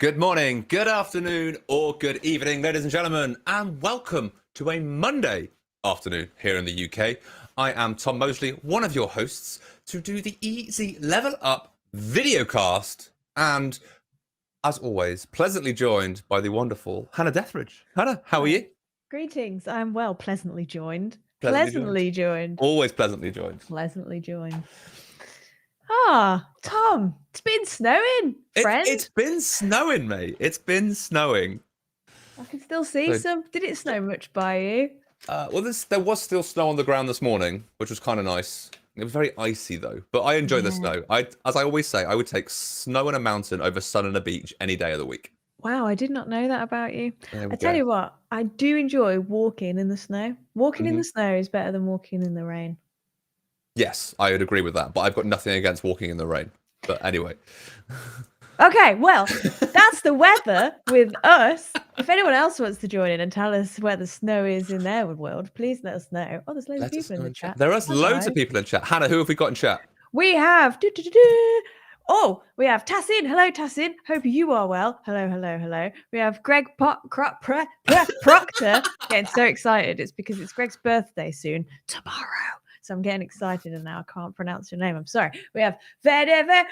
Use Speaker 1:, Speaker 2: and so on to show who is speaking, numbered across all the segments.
Speaker 1: Good morning, good afternoon, or good evening, ladies and gentlemen, and welcome to a Monday afternoon here in the UK. I am Tom Mosley, one of your hosts, to do the Easy Level Up videocast, and as always, pleasantly joined by the wonderful Hannah Dethridge. Hannah, how are you?
Speaker 2: Greetings. I'm well, pleasantly joined.
Speaker 1: Pleasantly
Speaker 2: joined.
Speaker 1: Always pleasantly joined.
Speaker 2: Pleasantly joined. Tom, it's been snowing, friend.
Speaker 1: It's been snowing, mate. It's been snowing.
Speaker 2: I can still see some. Did it snow much by you?
Speaker 1: There was still snow on the ground this morning, which was kind of nice. It was very icy though, but I enjoy the snow. As I always say, I would take snow on a mountain over sun on a beach any day of the week.
Speaker 2: Wow, I did not know that about you.
Speaker 1: There we
Speaker 2: Tell
Speaker 1: go.
Speaker 2: you what, I do enjoy walking in the snow. Walking in the snow is better than walking in the rain.
Speaker 1: Yes, I would agree with that, but I've got nothing against walking in the rain. But anyway.
Speaker 2: Okay, well, that's the weather with us. If anyone else wants to join in and tell us where the snow is in their world, please let us know. Oh, there's loads of people in the chat.
Speaker 1: There are loads of people in chat. Hannah, who have we got in chat?
Speaker 2: We have... we have Tassin. Hello, Tassin. Hope you are well. Hello. We have Greg Proctor. Getting so excited. It's because it's Greg's birthday soon. Tomorrow. So I'm getting excited and now I can't pronounce your name. I'm sorry. We have Vedeve,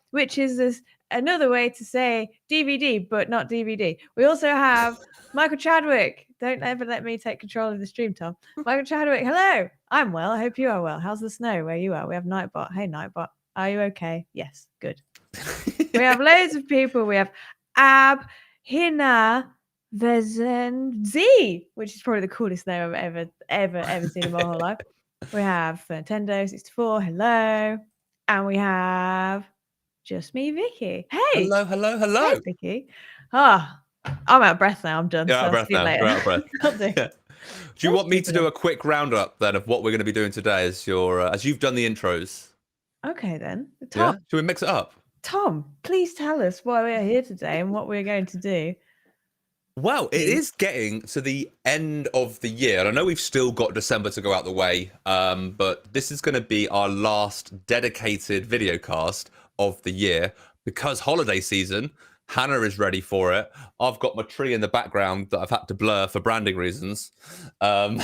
Speaker 2: which is another way to say DVD, but not DVD. We also have Michael Chadwick. Don't ever let me take control of the stream, Tom. Michael Chadwick, hello. I'm well. I hope you are well. How's the snow where you are? We have Nightbot. Hey, Nightbot. Are you okay? Yes, good. We have loads of people. We have Ab, Hina, Vezenzi, which is probably the coolest name I've ever seen in my whole life. We have Nintendo 64, hello. And we have just me, Vicky. Hey.
Speaker 1: Hello.
Speaker 2: Hey, Vicky. I'm out of breath now. I'm done.
Speaker 1: You're out of breath now.
Speaker 2: You're
Speaker 1: out of breath. Do you want me to do a quick roundup then of what we're going to be doing today as you've done the intros?
Speaker 2: Okay, then. Tom,
Speaker 1: Should we mix it up?
Speaker 2: Tom, please tell us why we're here today and what we're going to do.
Speaker 1: Well, it is getting to the end of the year. And I know we've still got December to go out the way, but this is going to be our last dedicated videocast of the year because holiday season. Hannah is ready for it. I've got my tree in the background that I've had to blur for branding reasons. But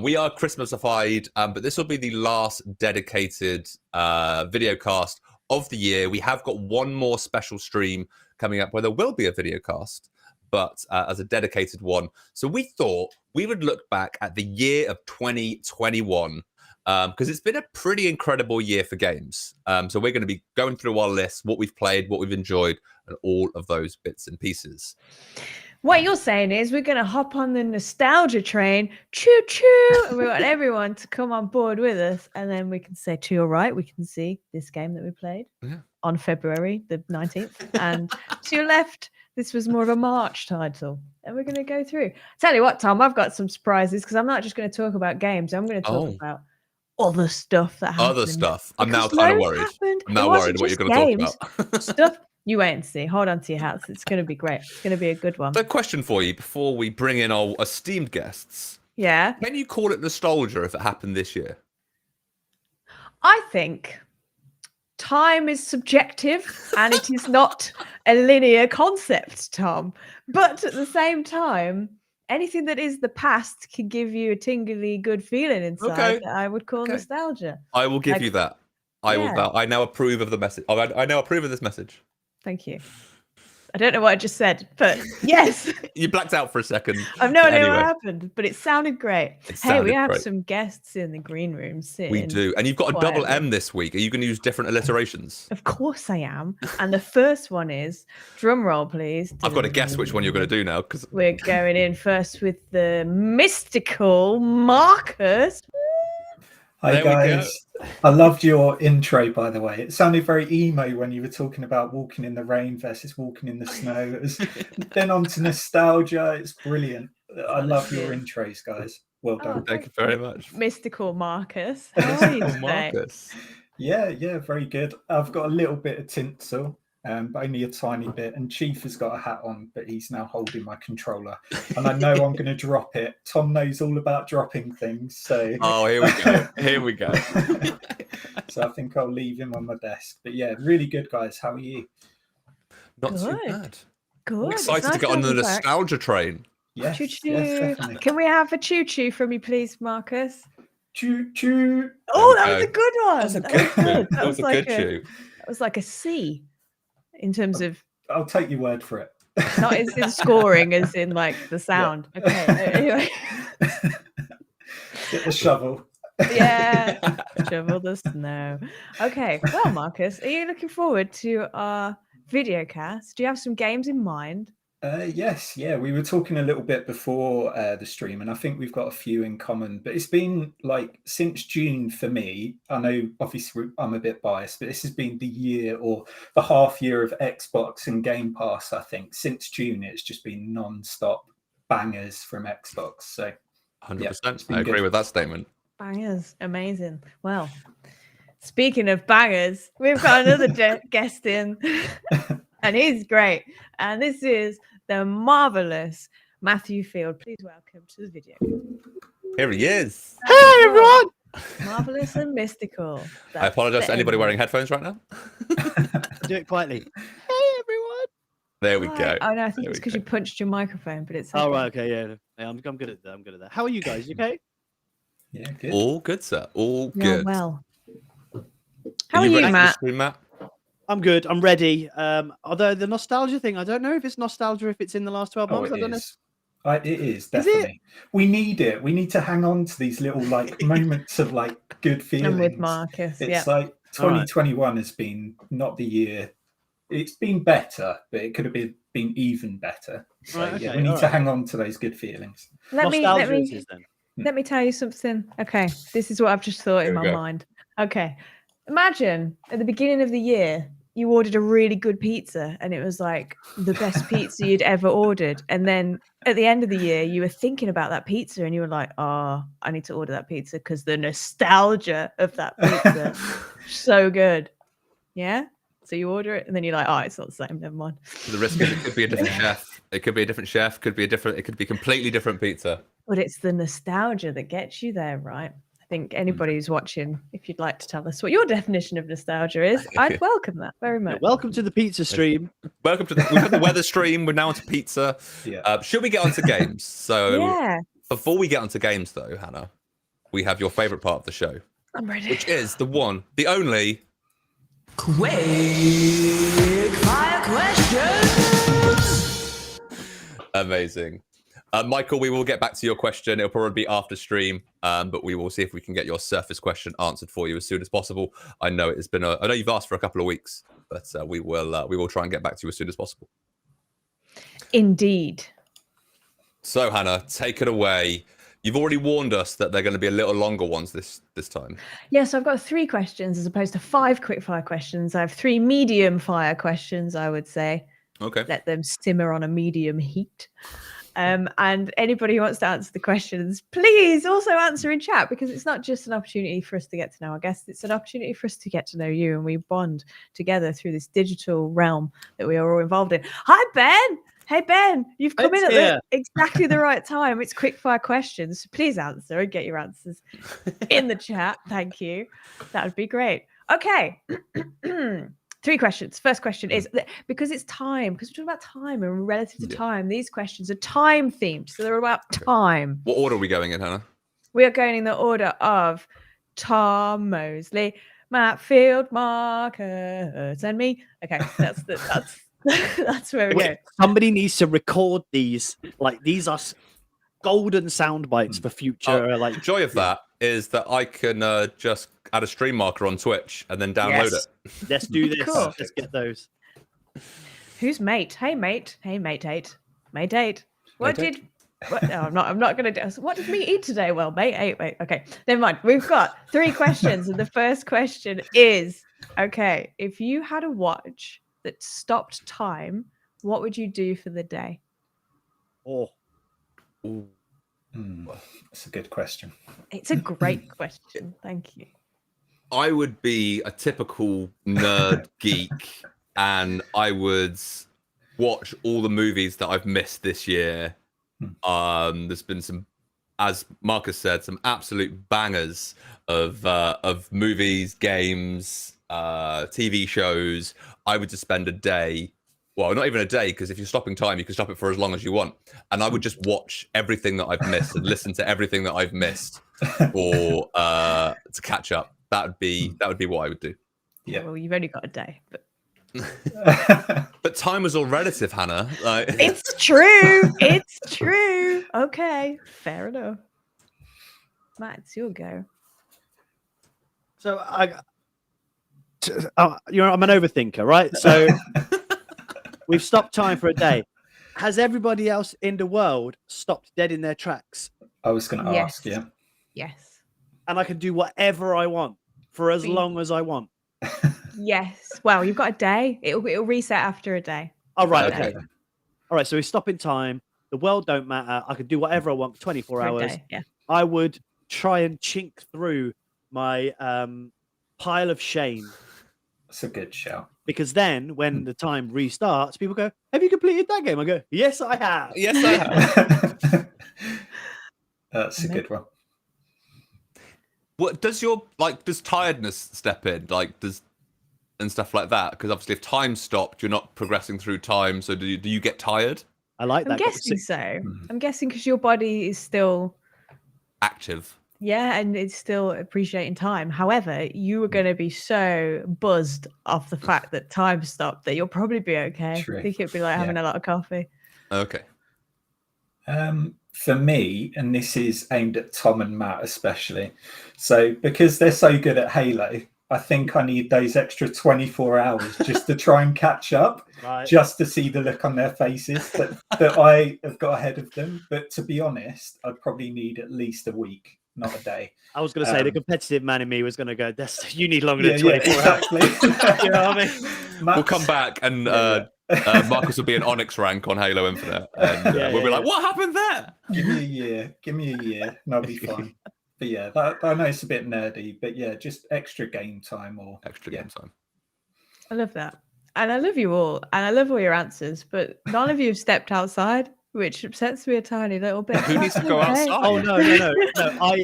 Speaker 1: we are Christmasified, but this will be the last dedicated videocast of the year. We have got one more special stream coming up where there will be a videocast, but as a dedicated one. So we thought we would look back at the year of 2021 because it's been a pretty incredible year for games. So we're going to be going through our list, what we've played, what we've enjoyed, and all of those bits and pieces.
Speaker 2: What you're saying is we're going to hop on the nostalgia train, choo-choo, and we want everyone to come on board with us, and then we can say, to your right, we can see this game that we played on February the 19th, and to your left, this was more of a March title, and we're going to go through. Tell you what, Tom, I've got some surprises, because I'm not just going to talk about games, I'm going to talk about other stuff that happened.
Speaker 1: Other stuff. I'm now kind of worried. I'm now worried what you're going to talk about.
Speaker 2: Stuff. You wait and see. Hold on to your hats. It's going to be great. It's going to be a good one.
Speaker 1: So, a question for you before we bring in our esteemed guests.
Speaker 2: Yeah.
Speaker 1: Can you call it nostalgia if it happened this year?
Speaker 2: I think time is subjective and it is not a linear concept, Tom. But at the same time, anything that is the past can give you a tingly good feeling inside that I would call nostalgia.
Speaker 1: I will give you that. I now approve of the message. I now approve of this message.
Speaker 2: Thank you. I don't know what I just said, but yes.
Speaker 1: You blacked out for a second.
Speaker 2: I've no idea what happened, but it sounded great. We have some guests in the green room sitting.
Speaker 1: We do. And you've got a double M this week. Are you going to use different alliterations?
Speaker 2: Of course I am. And the first one is, drum roll, please.
Speaker 1: I've got to guess which one you're going to do now. Because
Speaker 2: we're going in first with the mystical Marcus.
Speaker 3: Hi guys, I loved your intro, by the way. It sounded very emo when you were talking about walking in the rain versus walking in the snow. It was then on to nostalgia. It's brilliant. I love your intros, guys. Well done.
Speaker 1: Thank you very much.
Speaker 2: Mystical Marcus. How are you today?
Speaker 3: Yeah, very good. I've got a little bit of tinsel. but only a tiny bit. And Chief has got a hat on, but he's now holding my controller. And I know I'm going to drop it. Tom knows all about dropping things. So
Speaker 1: here we go. Here we go.
Speaker 3: So I think I'll leave him on my desk. But yeah, really good, guys. How are you?
Speaker 1: Not too bad.
Speaker 2: Good.
Speaker 1: I'm excited to get on the nostalgia train.
Speaker 3: Yes,
Speaker 2: choo-choo.
Speaker 3: yes, definitely.
Speaker 2: Can we have a choo-choo from you, please, Marcus?
Speaker 3: Choo-choo.
Speaker 2: Oh, that was a good one.
Speaker 1: That was a good choo. That was a
Speaker 2: like
Speaker 1: good choo.
Speaker 2: That was like a C in terms of...
Speaker 3: I'll take your word for it.
Speaker 2: Not as in scoring, as in like the sound. Yeah. Okay, anyway.
Speaker 3: Get the shovel.
Speaker 2: Yeah, shovel the snow. Okay, well, Marcus, are you looking forward to our videocast? Do you have some games in mind?
Speaker 3: Yes, yeah. We were talking a little bit before the stream, and I think we've got a few in common. But it's been like since June for me. I know, obviously, I'm a bit biased, but this has been the year or the half year of Xbox and Game Pass. I think since June, it's just been non-stop bangers from Xbox. So,
Speaker 1: 100%. I agree with that statement.
Speaker 2: Bangers, amazing. Well, speaking of bangers, we've got another guest in, and he's great. And this is the marvelous Matthew Field. Please welcome to the video.
Speaker 1: Here he is.
Speaker 4: Hey, everyone.
Speaker 2: Marvelous and mystical.
Speaker 1: I apologize to anybody wearing headphones right now.
Speaker 4: Do it quietly. Hey, everyone.
Speaker 1: There we go.
Speaker 2: Oh no, I think it's because you punched your microphone, but it's.
Speaker 4: Oh, right, okay, yeah. I'm good at that. I'm good at that. How are you guys? You okay?
Speaker 3: Yeah, good.
Speaker 1: All good, sir. All good.
Speaker 2: Well. How are you, Matt?
Speaker 4: I'm good. I'm ready. Although the nostalgia thing, I don't know if it's nostalgia if it's in the last 12 months. I don't know.
Speaker 3: It is definitely. We need it. We need to hang on to these little like moments of like good feelings.
Speaker 2: I'm with Marcus.
Speaker 3: It's like 2021 has been not the year. It's been better, but it could have been even better. So
Speaker 4: Right, okay,
Speaker 3: yeah, we need to hang on to those good feelings.
Speaker 2: Let me
Speaker 4: then.
Speaker 2: tell you something. Okay, this is what I've just thought in my mind. Okay, imagine at the beginning of the year you ordered a really good pizza and it was like the best pizza you'd ever ordered, and then at the end of the year you were thinking about that pizza and you were like, oh, I need to order that pizza because the nostalgia of that pizza so good. Yeah, so you order it and then you're like, oh, it's not the same, never mind.
Speaker 1: The risk is it could be a different chef. It could be a different chef, it could be completely different pizza.
Speaker 2: But it's the nostalgia that gets you there, right? I think anybody who's watching, if you'd like to tell us what your definition of nostalgia is, I'd welcome that very much.
Speaker 4: Welcome to the pizza stream.
Speaker 1: Welcome to we've got the weather stream. We're now onto pizza.
Speaker 3: Yeah.
Speaker 1: Should we get onto games? So
Speaker 2: yeah.
Speaker 1: Before we get onto games, though, Hannah, we have your favorite part of the show.
Speaker 2: I'm ready.
Speaker 1: Which is the one, the only
Speaker 5: Quick fire questions.
Speaker 1: Amazing. Michael, we will get back to your question. It'll probably be after stream, but we will see if we can get your surface question answered for you as soon as possible. I know it's been I know you've asked for a couple of weeks, but we will try and get back to you as soon as possible.
Speaker 2: Indeed.
Speaker 1: So Hannah, take it away. You've already warned us that they're going to be a little longer ones this time.
Speaker 2: Yes, I've got 3 questions as opposed to 5 quick fire questions. I have 3 medium fire questions, I would say.
Speaker 1: Okay.
Speaker 2: Let them simmer on a medium heat. And anybody who wants to answer the questions, please also answer in chat, because it's not just an opportunity for us to get to know our guests. It's an opportunity for us to get to know you, and we bond together through this digital realm that we are all involved in. Hi, Ben. Hey, Ben, you've come in at exactly the right time. It's quick fire questions. So please answer and get your answers in the chat. Thank you. That would be great. Okay. 3 questions. First question is, because it's time, because we're talking about time and relative to time, these questions are time themed. So they're about time.
Speaker 1: What order are we going in, Hannah?
Speaker 2: We are going in the order of Tom Mosley, Matt Field, Marcus, and me. Okay, that's that's where we go.
Speaker 4: Somebody needs to record these. Like, these are golden sound bites for future.
Speaker 1: The joy of that is that I can just add a stream marker on Twitch and then download it.
Speaker 4: Let's do this.
Speaker 2: Cool.
Speaker 4: Let's get those.
Speaker 2: Who's mate? Hey, mate. Hey, mate 8. Mate 8. What? No, I'm not going to do. What did we eat today? Well, mate 8. Wait. Okay. Never mind. We've got 3 questions. And the first question is, okay, if you had a watch that stopped time, what would you do for the day?
Speaker 4: Oh.
Speaker 3: That's a good question.
Speaker 2: It's a great question. Thank you.
Speaker 1: I would be a typical nerd geek and I would watch all the movies that I've missed this year. There's been some, as Marcus said, some absolute bangers of movies, games, TV shows. I would just spend a day, well, not even a day, because if you're stopping time, you can stop it for as long as you want. And I would just watch everything that I've missed and listen to everything that I've missed or to catch up. That would be what I would do.
Speaker 2: Yeah. Well, you've only got a day, but
Speaker 1: but time is all relative, Hannah. Like...
Speaker 2: It's true. It's true. Okay, fair enough. Matt, it's your go.
Speaker 4: So I'm an overthinker, right? So we've stopped time for a day. Has everybody else in the world stopped dead in their tracks?
Speaker 3: I was going to ask, yeah.
Speaker 2: Yes.
Speaker 4: And I can do whatever I want for as long as I want.
Speaker 2: Yes. Well, you've got a day. It'll reset after a day.
Speaker 4: Oh, right. Okay. All right. So we stop in time. The world don't matter. I can do whatever I want for 24 hours.
Speaker 2: Yeah.
Speaker 4: I would try and chink through my pile of shame.
Speaker 3: That's a good shout.
Speaker 4: Because then when the time restarts, people go, have you completed that game? I go, yes, I have.
Speaker 1: Yes, I have.
Speaker 3: That's a good one.
Speaker 1: What does does tiredness step in? And stuff like that, because obviously if time stopped, you're not progressing through time. So do you get tired?
Speaker 4: I like that.
Speaker 2: I'm guessing so. I'm guessing because your body is still
Speaker 1: active.
Speaker 2: Yeah, and it's still appreciating time. However, you are going to be so buzzed off the fact that time stopped that you'll probably be okay.
Speaker 3: True.
Speaker 2: I think it'd be like having a lot of coffee.
Speaker 1: Okay.
Speaker 3: For me, and this is aimed at Tom and Matt especially, so because they're so good at Halo, I think I need those extra 24 hours just to try and catch up, just to see the look on their faces that I have got ahead of them. But to be honest, I'd probably need at least a week, not a day.
Speaker 4: I was going to say the competitive man in me was going to go, you need longer than 24
Speaker 3: exactly.
Speaker 4: hours. You know what I mean?
Speaker 1: We'll come back and Marcus will be an Onyx rank on Halo Infinite. And we'll be like, what happened there?
Speaker 3: Give me a year and I'll be fine. But yeah, I know it's a bit nerdy, but yeah, just extra game time or
Speaker 1: game time.
Speaker 2: I love that. And I love you all. And I love all your answers, but none of you have stepped outside, which upsets me a tiny little bit.
Speaker 1: Who needs to go outside?
Speaker 4: Oh, no.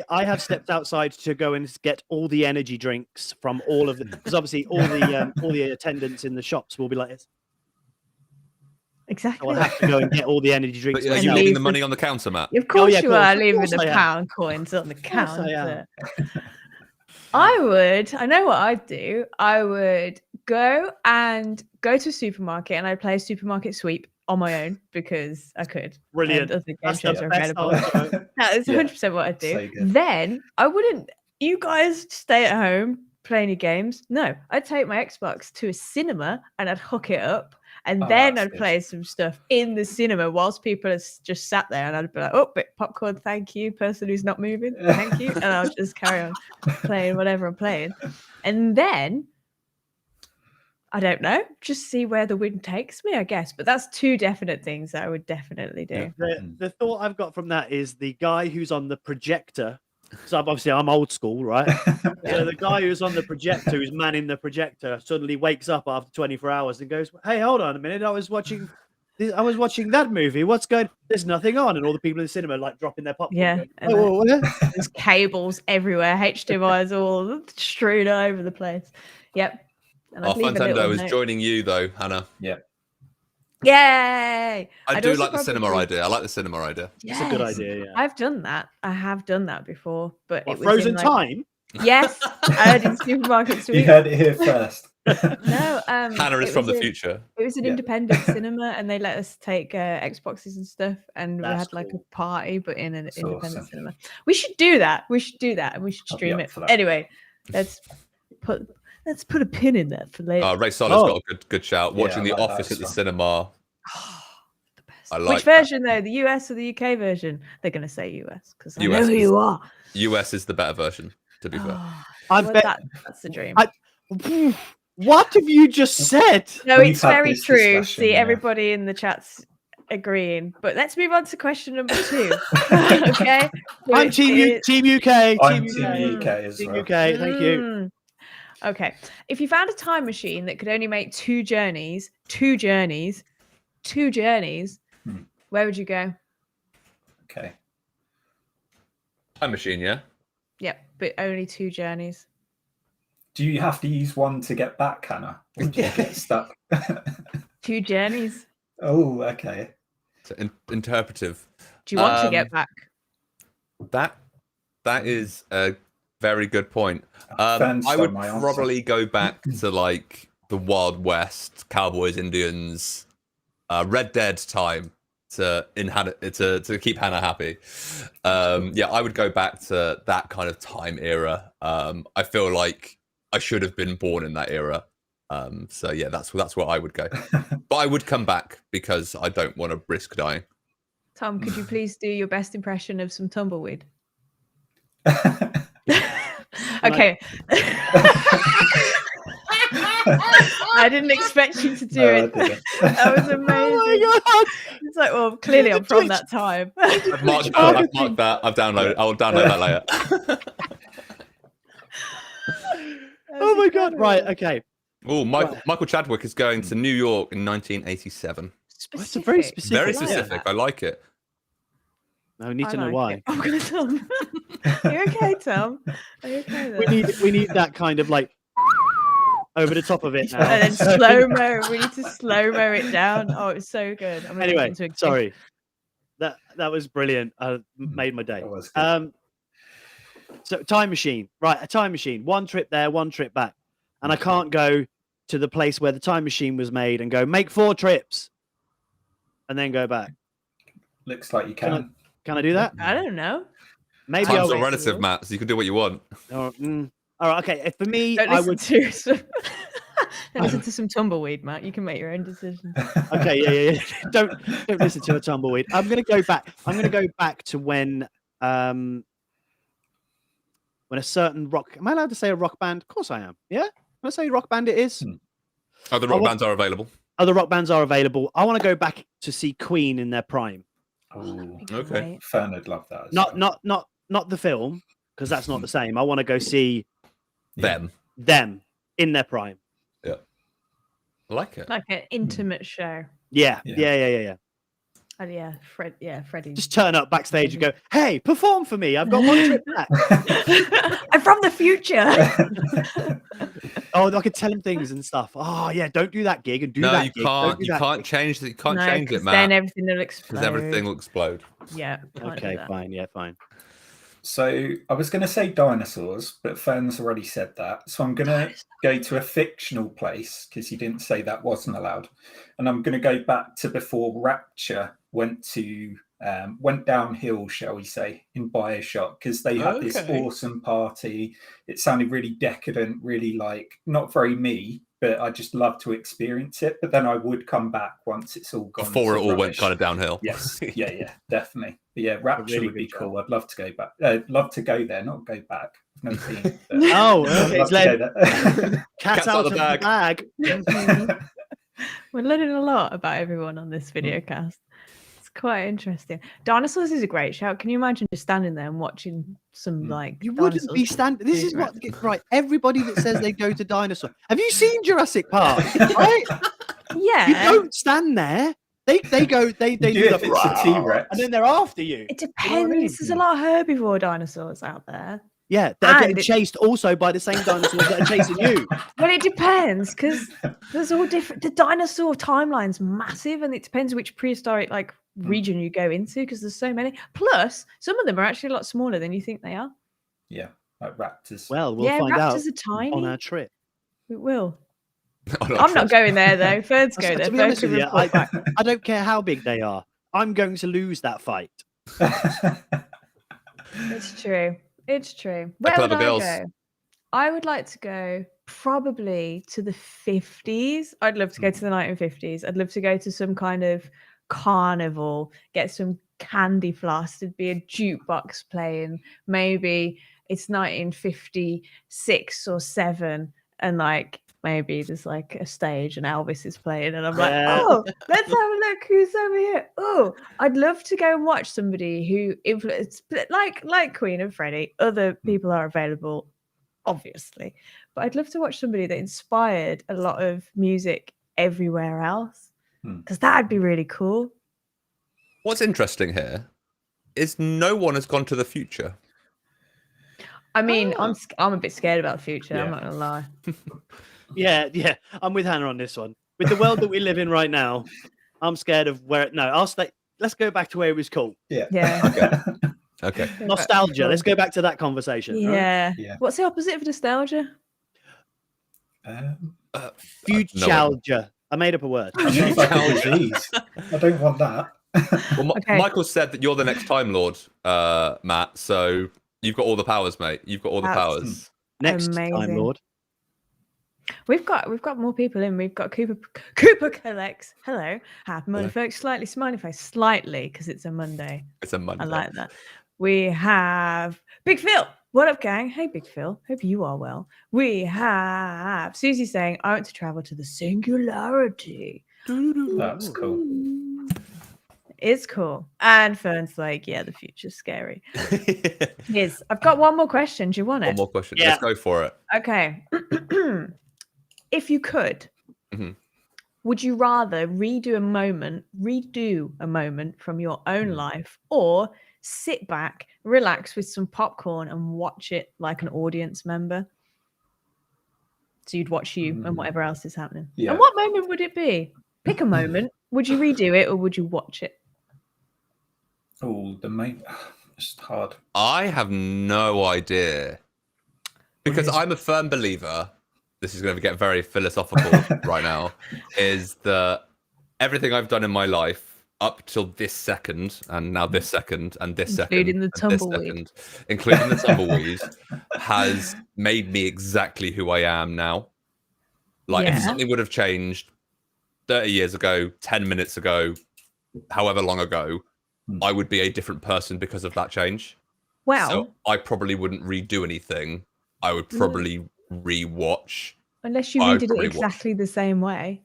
Speaker 4: I have stepped outside to go and get all the energy drinks from all of them. Because obviously all the attendants in the shops will be like this.
Speaker 2: Exactly.
Speaker 4: I'll have to go and get all the energy drinks.
Speaker 1: But are you leaving the money on the counter, Matt?
Speaker 2: Of course you are leaving the pound coins on the counter. I know what I'd do. I would go to a supermarket and I'd play a supermarket sweep on my own because I could.
Speaker 4: Brilliant.
Speaker 2: That's the best are available.
Speaker 4: That
Speaker 2: is 100% what I'd do. So then I wouldn't, you guys stay at home playing your games. No, I'd take my Xbox to a cinema and I'd hook it up. And then I'd play some stuff in the cinema whilst people are just sat there, and I'd be like, "Oh, bit popcorn, thank you, person who's not moving, thank you," and I'll just carry on playing whatever I'm playing. And then I don't know, just see where the wind takes me, I guess. But that's two definite things that I would definitely do.
Speaker 4: The thought I've got from that is the guy who's on the projector. So obviously I'm old school, right? So the guy who's on the projector, who's manning the projector, suddenly wakes up after 24 hours and goes, "Hey, hold on a minute! I was watching that movie. What's going? There's nothing on." And all the people in the cinema like dropping their popcorn.
Speaker 2: Yeah, there's cables everywhere, HDMI's all strewn over the place. Yep.
Speaker 1: Fantendo is joining you though, Hannah.
Speaker 3: Yeah.
Speaker 2: Yay!
Speaker 1: I do like the cinema idea. I like the cinema idea.
Speaker 2: Yes.
Speaker 4: It's a good idea. Yeah.
Speaker 2: I've done that. I have done that before, but it was
Speaker 4: Frozen Time.
Speaker 2: Yes, I heard in supermarket sweep.
Speaker 3: You heard it here first.
Speaker 2: No,
Speaker 1: Hannah is from the future.
Speaker 2: It was an independent cinema, and they let us take Xboxes and stuff, and we had like a party, but in an independent cinema. We should do that. And we should stream it. Anyway, let's put a pin in that for later.
Speaker 1: Ray Solar's got a good shout. Watching The Office at the cinema.
Speaker 2: The best.
Speaker 1: I like
Speaker 2: Which version though? The US or the UK version? They're going to say US because I know who you are.
Speaker 1: US is the better version, to be fair.
Speaker 2: That's the dream.
Speaker 4: What have you just said?
Speaker 2: No, it's very true. See, everybody in the chat's agreeing. But let's move on to question number 2. Okay.
Speaker 4: I'm Team UK.
Speaker 3: I'm Team UK as well.
Speaker 4: Team UK. Thank you.
Speaker 2: Okay. If you found a time machine that could only make two journeys, where would you go?
Speaker 3: Okay.
Speaker 1: Time machine, yeah.
Speaker 2: Yep, but only two journeys.
Speaker 3: Do you have to use one to get back, Hannah? Or do you get stuck?
Speaker 2: Two journeys.
Speaker 3: Oh, okay.
Speaker 1: So interpretive.
Speaker 2: Do you want to get back?
Speaker 1: That is a very good point.
Speaker 3: Fans
Speaker 1: I would
Speaker 3: stole my answer.
Speaker 1: probably go back to like the Wild West, Cowboys, Indians, Red Dead time to keep Hannah happy. Yeah, I would go back to that kind of time era. I feel like I should have been born in that era. So yeah, that's where I would go. But I would come back because I don't want to risk dying.
Speaker 2: Tom, could you please do your best impression of some tumbleweed? Okay. I didn't expect you to do it. That was amazing. Oh my God. It's like, well, clearly I'm from that time.
Speaker 1: I've marked that. I've downloaded. I'll download that later.
Speaker 4: Oh my God! Right. Okay.
Speaker 1: Oh, Michael Chadwick is going to New York in 1987.
Speaker 4: That's a very specific.
Speaker 1: Very specific. I like it.
Speaker 4: I need to know why.
Speaker 2: I'm gonna Tom. Are you okay, Tom? Are you okay there?
Speaker 4: We need that kind of like over the top of it now.
Speaker 2: And then slow-mo. We need to slow-mo it down. Oh, it's so good.
Speaker 4: Anyway, sorry. That was brilliant. Made my day.
Speaker 3: That was good.
Speaker 4: So time machine. Right, a time machine. One trip there, one trip back. And I can't go to the place where the time machine was made and go make 4 trips and then go back.
Speaker 3: Looks like you can.
Speaker 4: Can I do that?
Speaker 2: I don't know.
Speaker 4: Maybe
Speaker 1: Time's a relative, Matt, so you can do what you want.
Speaker 4: All right, okay. For me,
Speaker 2: Don't
Speaker 4: I
Speaker 2: listen
Speaker 4: would.
Speaker 2: Don't listen to some tumbleweed, Matt. You can make your own decisions.
Speaker 4: Okay, yeah. Don't listen to a tumbleweed. I'm gonna go back. I'm gonna go back to when a certain rock. Am I allowed to say a rock band? Of course I am. Yeah. Can I say rock band? It is.
Speaker 1: Other rock bands are available.
Speaker 4: Other rock bands are available. I want to go back to see Queen in their prime.
Speaker 3: Oh,
Speaker 1: okay.
Speaker 3: Fern would love that.
Speaker 4: Not the film, because that's not the same. I want to go see
Speaker 1: them
Speaker 4: in their prime.
Speaker 1: Yeah, I like it.
Speaker 2: Like an intimate show.
Speaker 4: Yeah.
Speaker 2: Oh, yeah, Freddie.
Speaker 4: Just turn up backstage and go, "Hey, perform for me. I've got one trip back.
Speaker 2: I'm from the future."
Speaker 4: Oh, I could tell him things and stuff. Oh, yeah, don't do that gig and do that.
Speaker 1: No, you can't change it. You can't change it, Matt.
Speaker 2: Then everything will explode.
Speaker 1: Because everything will explode.
Speaker 2: Yeah.
Speaker 4: Okay, fine. Yeah, fine.
Speaker 3: So I was going to say dinosaurs, but Fern's already said that. So I'm going to go to a fictional place because he didn't say that wasn't allowed. And I'm going to go back to before Rapture went downhill, shall we say, in BioShock, because they had this awesome party. It sounded really decadent, really like not very me, but I just love to experience it. But then I would come back once it's all gone.
Speaker 1: Before it all went kind of downhill.
Speaker 3: Yes, yeah, definitely. But yeah, Rapture would be cool. I'd love to go back. Love to go there, not go back. No team.
Speaker 4: Oh, it's like cat out of the bag.
Speaker 2: We're learning a lot about everyone on this videocast. It's quite interesting. Dinosaurs is a great shout. Can you imagine just standing there and watching some like?
Speaker 4: You wouldn't be standing. This is what right. Everybody that says they go to dinosaur. Have you seen Jurassic Park? Right?
Speaker 2: Yeah.
Speaker 4: You don't stand there. They go. They do
Speaker 3: if it's a T-Rex,
Speaker 4: and then they're after you.
Speaker 2: It depends. There's a lot of herbivore dinosaurs out there.
Speaker 4: Yeah, they're getting chased also by the same dinosaurs that are chasing you.
Speaker 2: Well, it depends because there's all different. The dinosaur timeline's massive, and it depends which prehistoric region you go into because there's so many. Plus, some of them are actually a lot smaller than you think they are.
Speaker 3: Yeah, like raptors.
Speaker 4: Well, we'll find out
Speaker 2: raptors are tiny
Speaker 4: on our trip.
Speaker 2: We will. I'm not going there though. Fern's go there.
Speaker 4: To be honest with you, I don't care how big they are. I'm going to lose that fight.
Speaker 2: It's true. It's true. Where would I go? I would like to go probably to the 50s. I'd love to go to the 1950s. I'd love to go to some kind of carnival, get some candy floss. There'd be a jukebox playing. Maybe it's 1956 or 7, and maybe there's like a stage and Elvis is playing, and I'm like, oh, let's have a look who's over here. Oh, I'd love to go and watch somebody who influenced, like Queen and Freddie. Other people are available, obviously, but I'd love to watch somebody that inspired a lot of music everywhere else, because that'd be really cool.
Speaker 1: What's interesting here is no one has gone to the future.
Speaker 2: I mean, I'm a bit scared about the future. I'm
Speaker 3: Yeah.
Speaker 2: not gonna lie.
Speaker 4: Yeah, I'm with Hannah on this one. With the world that we live in right now, I'm scared of where. No, I'll stay. Let's go back to where it was cool.
Speaker 2: Yeah.
Speaker 1: Okay.
Speaker 4: Nostalgia. Let's go back to that conversation. Right?
Speaker 2: Yeah.
Speaker 3: Yeah.
Speaker 2: What's the opposite of nostalgia?
Speaker 4: Future. I made up a word.
Speaker 3: I sounds like a disease. I don't want that.
Speaker 1: Well,
Speaker 2: Okay.
Speaker 1: Michael said that you're the next Time Lord, Matt. So you've got all the powers, mate. You've got all the
Speaker 2: That's
Speaker 1: powers.
Speaker 4: Next Time
Speaker 2: amazing.
Speaker 4: Lord.
Speaker 2: We've got more people in. We've got Cooper collects. Hello. Happy Monday, folks. Slightly smiley face. Slightly, because it's a Monday.
Speaker 1: It's a Monday.
Speaker 2: I like that. We have Big Phil. What up, gang? Hey, Big Phil. Hope you are well. We have Susie saying, I want to travel to the singularity.
Speaker 3: That's cool.
Speaker 2: It's cool. And Fern's like, yeah, the future's scary. Yes. I've got one more question. Do you want it?
Speaker 1: One more question.
Speaker 4: Yeah.
Speaker 1: Let's go for it.
Speaker 2: Okay. If you could, would you rather redo a moment from your own life, or sit back, relax with some popcorn and watch it like an audience member? So you'd watch you and whatever else is happening.
Speaker 3: Yeah.
Speaker 2: And what moment would it be? Pick a moment. Would you redo it or would you watch it?
Speaker 3: Oh, it's hard.
Speaker 1: I have no idea. Because I'm a firm believer, this is going to get very philosophical right now, is that everything I've done in my life up till this second, and now this second, and this
Speaker 2: Including the
Speaker 1: second, and this
Speaker 2: tumbleweed.
Speaker 1: second, including the tumbleweed, has made me exactly who I am now. Like, if
Speaker 2: Yeah.
Speaker 1: something would have changed 30 years ago, 10 minutes ago, however long ago, I would be a different person because of that change.
Speaker 2: Wow.
Speaker 1: So I probably wouldn't redo anything. I would probably rewatch.
Speaker 2: Unless you
Speaker 1: I would
Speaker 2: redid it
Speaker 1: probably
Speaker 2: exactly the same way.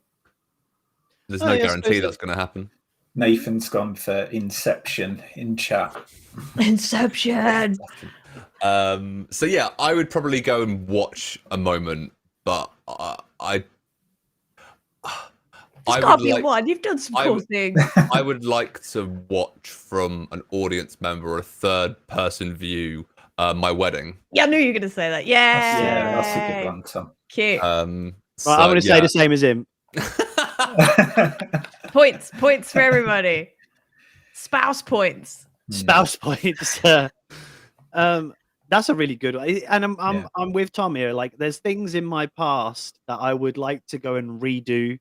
Speaker 1: There's
Speaker 4: Oh,
Speaker 1: no
Speaker 4: yeah, I
Speaker 1: guarantee
Speaker 4: suppose
Speaker 1: that's going to happen.
Speaker 3: Nathan's gone for Inception in chat.
Speaker 2: Inception.
Speaker 1: So yeah, I would probably go and watch a moment, but
Speaker 2: There's got to be one. You've done some cool things.
Speaker 1: I would like to watch from an audience member or a third person view my wedding.
Speaker 2: Yeah, I knew you were going to say that. Yeah.
Speaker 3: Yeah, that's a good one, Tom.
Speaker 2: Cute.
Speaker 4: Right, I'm going to say the same as him.
Speaker 2: Points for everybody. Spouse points.
Speaker 4: Spouse points. That's a really good one. And I'm with Tom here. Like, there's things in my past that I would like to go and redo,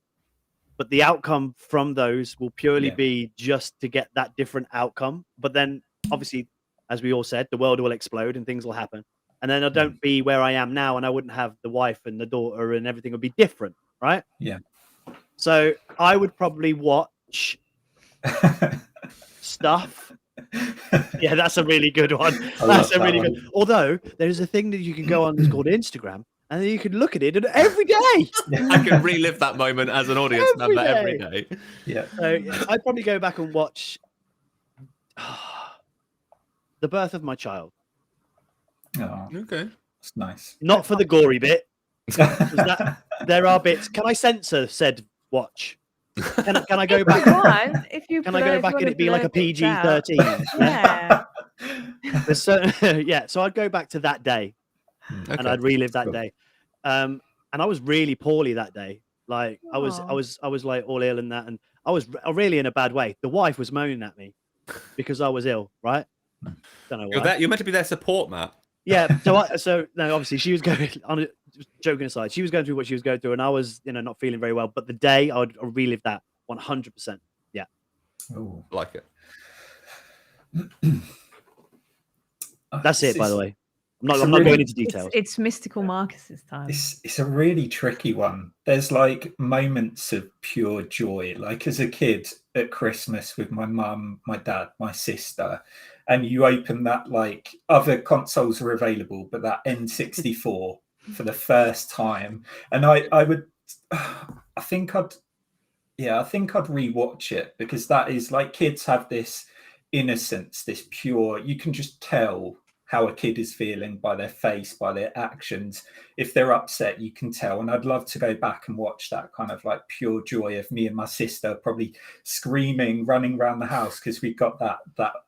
Speaker 4: but the outcome from those will purely be just to get that different outcome. But then, obviously, as we all said, the world will explode and things will happen. And then I don't be where I am now, and I wouldn't have the wife and the daughter, and everything would be different, right?
Speaker 3: Yeah.
Speaker 4: So I would probably watch stuff. Yeah, that's a really good one. That's a really good. Although there's a thing that you can go on that's called Instagram, and then you can look at it every day.
Speaker 1: I can relive that moment as an audience member every day.
Speaker 3: Yeah.
Speaker 4: So I'd probably go back and watch the birth of my child.
Speaker 3: Oh,
Speaker 1: Okay.
Speaker 3: that's nice.
Speaker 4: Not for the gory bit. There are bits. Can I censor said watch? Can I go back? Can I go back and it be like a PG-13?
Speaker 2: Yeah.
Speaker 4: There's certain, yeah. So I'd go back to that day, and I'd relive that day. And I was really poorly that day. Like I was like all ill and that, and I was really in a bad way. The wife was moaning at me because I was ill. Right? Don't know why.
Speaker 1: You're meant to be their support, Matt.
Speaker 4: Yeah. So no, obviously she was going on. Joking aside, she was going through what she was going through, and I was, not feeling very well. But the day I would relive that 100%. Yeah.
Speaker 3: Oh,
Speaker 1: Like it.
Speaker 4: That's it. By the way, I'm not going into details.
Speaker 2: It's mystical Marcus's time.
Speaker 3: It's a really tricky one. There's like moments of pure joy, like as a kid at Christmas with my mum, my dad, my sister, and you open that, like other consoles are available, but that N64 for the first time, and I think I'd rewatch it, because that is like, kids have this innocence, this pure, you can just tell how a kid is feeling by their face, by their actions. If they're upset, you can tell. And I'd love to go back and watch that kind of like pure joy of me and my sister probably screaming, running around the house because we got that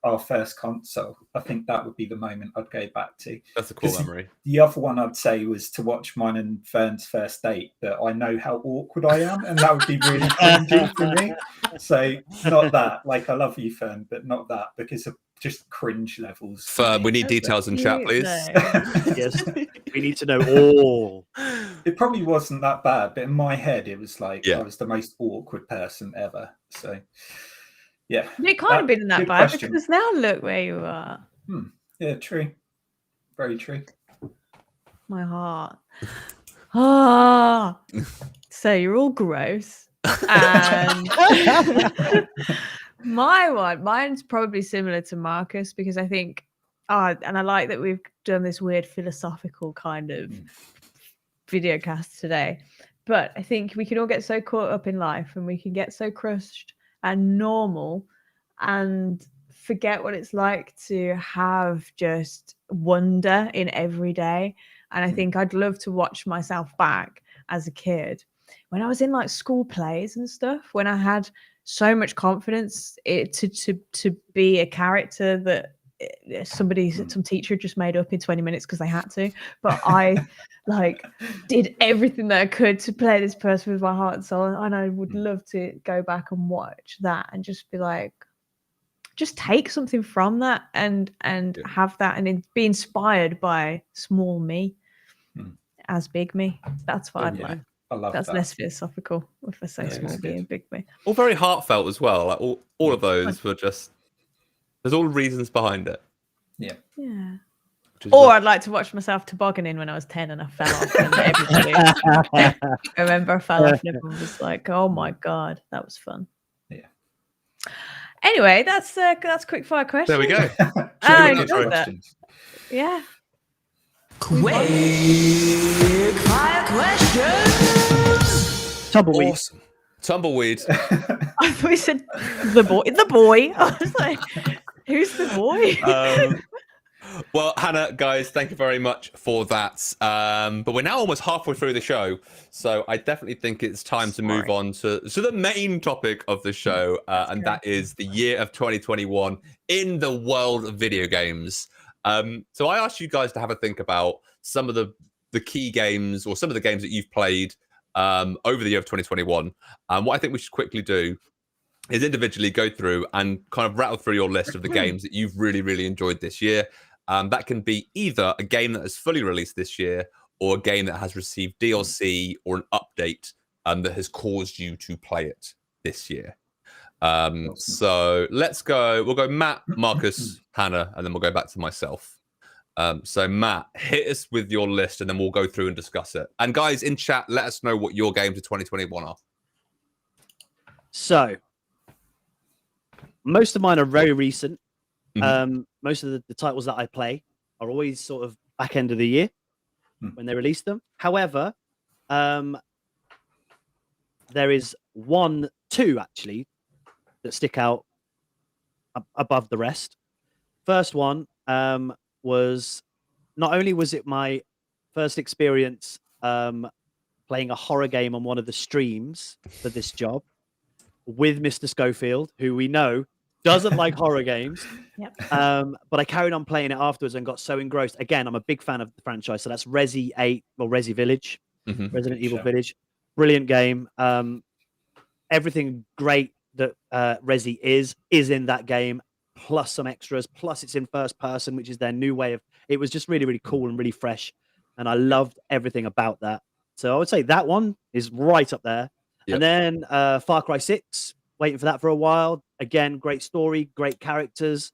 Speaker 3: our first console. I think that would be the moment I'd go back to.
Speaker 1: That's a cool memory.
Speaker 3: The other one I'd say was to watch mine and Fern's first date, that I know how awkward I am, and that would be really cringy for me. So not that. Like, I love you, Fern, but not that, because of just cringe levels.
Speaker 1: Fern, we need details in chat, please.
Speaker 4: Yes, we need to know all.
Speaker 3: It probably wasn't that bad, but in my head, it was like
Speaker 1: Yeah.
Speaker 3: I was the most awkward person ever. So, yeah.
Speaker 2: It can't have been that
Speaker 3: good
Speaker 2: bad
Speaker 3: question.
Speaker 2: because now look where you are.
Speaker 3: Yeah, true. Very true.
Speaker 2: My heart. Ah. So you're all gross. And mine's probably similar to Marcus, because I think, and I like that we've done this weird philosophical kind of video cast today. But I think we can all get so caught up in life, and we can get so crushed and normal and forget what it's like to have just wonder in every day. And I think I'd love to watch myself back as a kid when I was in like school plays and stuff, when I had so much confidence to be a character that some teacher just made up in 20 minutes because they had to. But I like did everything that I could to play this person with my heart and soul. And I would love to go back and watch that and just be like, just take something from that and have that and be inspired by small me as big me. That's what I'd like.
Speaker 3: I love
Speaker 2: That's
Speaker 3: that.
Speaker 2: less philosophical if I say small me and big me.
Speaker 1: All very heartfelt as well. Like all of those were just, there's all reasons behind it.
Speaker 3: Yeah.
Speaker 2: Yeah. Or I'd like to watch myself tobogganing when I was 10 and I fell off. And everybody, I remember I fell off and everyone was like, "Oh my god, that was fun."
Speaker 3: Yeah.
Speaker 2: Anyway, that's quick fire question.
Speaker 1: There we go.
Speaker 2: I enjoyed that. Yeah.
Speaker 5: Quick fire questions.
Speaker 4: Tumbleweed.
Speaker 1: Awesome. Tumbleweed.
Speaker 2: I thought you said the boy. The boy. I was like, who's the boy?
Speaker 1: Well, Hannah, guys, thank you very much for that. But we're now almost halfway through the show, so I definitely think it's time to move on to the main topic of the show, and that is the year of 2021 in the world of video games. So I asked you guys to have a think about some of the key games or some of the games that you've played over the year of 2021. And what I think we should quickly do is individually go through and kind of rattle through your list of the games that you've really, really enjoyed this year. That can be either a game that is fully released this year or a game that has received DLC or an update that has caused you to play it this year. So let's go. We'll go Matt, Marcus, Hannah, and then we'll go back to myself. So Matt, hit us with your list and then we'll go through and discuss it. And guys in chat, let us know what your games of 2021 are.
Speaker 4: So most of mine are very recent. Most of the titles that I play are always sort of back end of the year when they release them. However, there is two actually that stick out above the rest. First one was, not only was it my first experience playing a horror game on one of the streams for this job with Mr. Schofield, who we know doesn't like horror games.
Speaker 2: Yep.
Speaker 4: But I carried on playing it afterwards and got so engrossed. Again, I'm a big fan of the franchise. So that's Resi 8 or Resi Village, Resident Evil Village. Brilliant game. Everything great that Resi is in that game, plus some extras, plus it's in first person, which is their new way of, it was just really, really cool and really fresh. And I loved everything about that. So I would say that one is right up there.
Speaker 1: Yep.
Speaker 4: And then Far Cry 6, waiting for that for a while. Again, great story, great characters,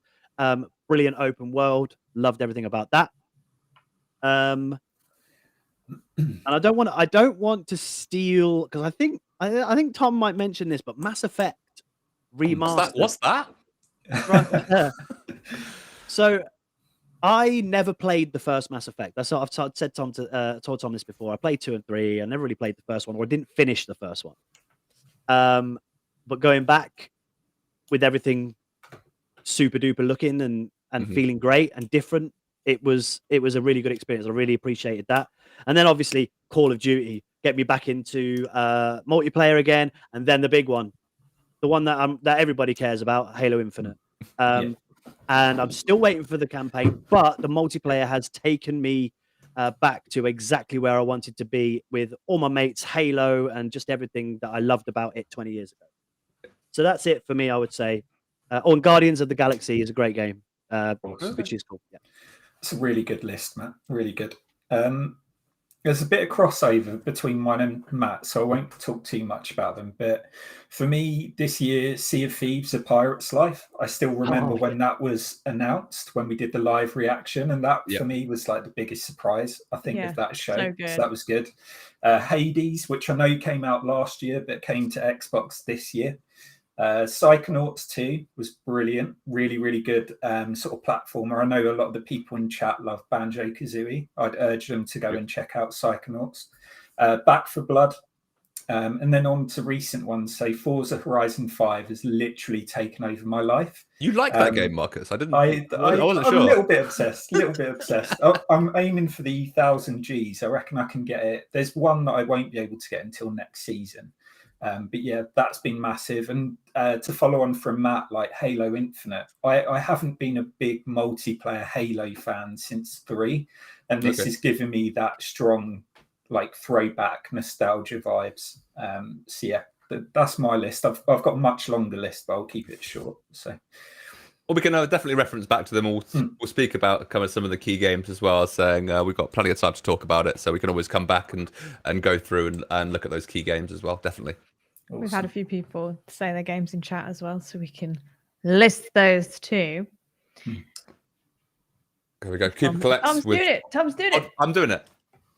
Speaker 4: brilliant open world. Loved everything about that. And I don't want to steal, because I think Tom might mention this, but Mass Effect Remastered.
Speaker 1: What's that?
Speaker 4: Right there. So I never played the first Mass Effect. That's what I've said told Tom this before. I played 2 and 3. I never really played the first one, or I didn't finish the first one. But going back with everything super duper looking and feeling great and different, it was a really good experience. I really appreciated that. And then obviously Call of Duty get me back into multiplayer again, and then the big one, the one that everybody cares about, Halo Infinite. And I'm still waiting for the campaign, but the multiplayer has taken me back to exactly where I wanted to be with all my mates, Halo, and just everything that I loved about it 20 years ago. So that's it for me, I would say. And Guardians of the Galaxy is a great game, which is cool. Yeah.
Speaker 3: It's a really good list, Matt. Really good. There's a bit of crossover between mine and Matt, so I won't talk too much about them. But for me, this year, Sea of Thieves: A Pirate's Life. I still remember when that was announced, when we did the live reaction, and that for me was like the biggest surprise, I think, of that show. So that was good. Hades, which I know came out last year, but came to Xbox this year. Psychonauts 2 was brilliant, really, really good sort of platformer. I know a lot of the people in chat love Banjo-Kazooie. I'd urge them to go and check out Psychonauts. Back 4 Blood, and then on to recent ones. So Forza Horizon 5 has literally taken over my life.
Speaker 1: You like that game, Marcus? I wasn't
Speaker 3: I'm
Speaker 1: sure.
Speaker 3: a little bit obsessed. I'm aiming for the 1,000 Gs. I reckon I can get it. There's one that I won't be able to get until next season. But yeah, that's been massive. And to follow on from Matt, like Halo Infinite, I haven't been a big multiplayer Halo fan since 3, and this is giving me that strong, like, throwback nostalgia vibes. So yeah, that's my list. I've got a much longer list, but I'll keep it short. So.
Speaker 1: Well, we can definitely reference back to them all. We'll speak about kind of some of the key games as well, saying we've got plenty of time to talk about it, so we can always come back and go through and look at those key games as well, definitely.
Speaker 3: Awesome.
Speaker 2: We've had a few people say their games in chat as well, so we can list those too.
Speaker 1: Here we go. Cooper collects.
Speaker 2: Tom's doing it. Tom's doing it.
Speaker 1: I'm doing it.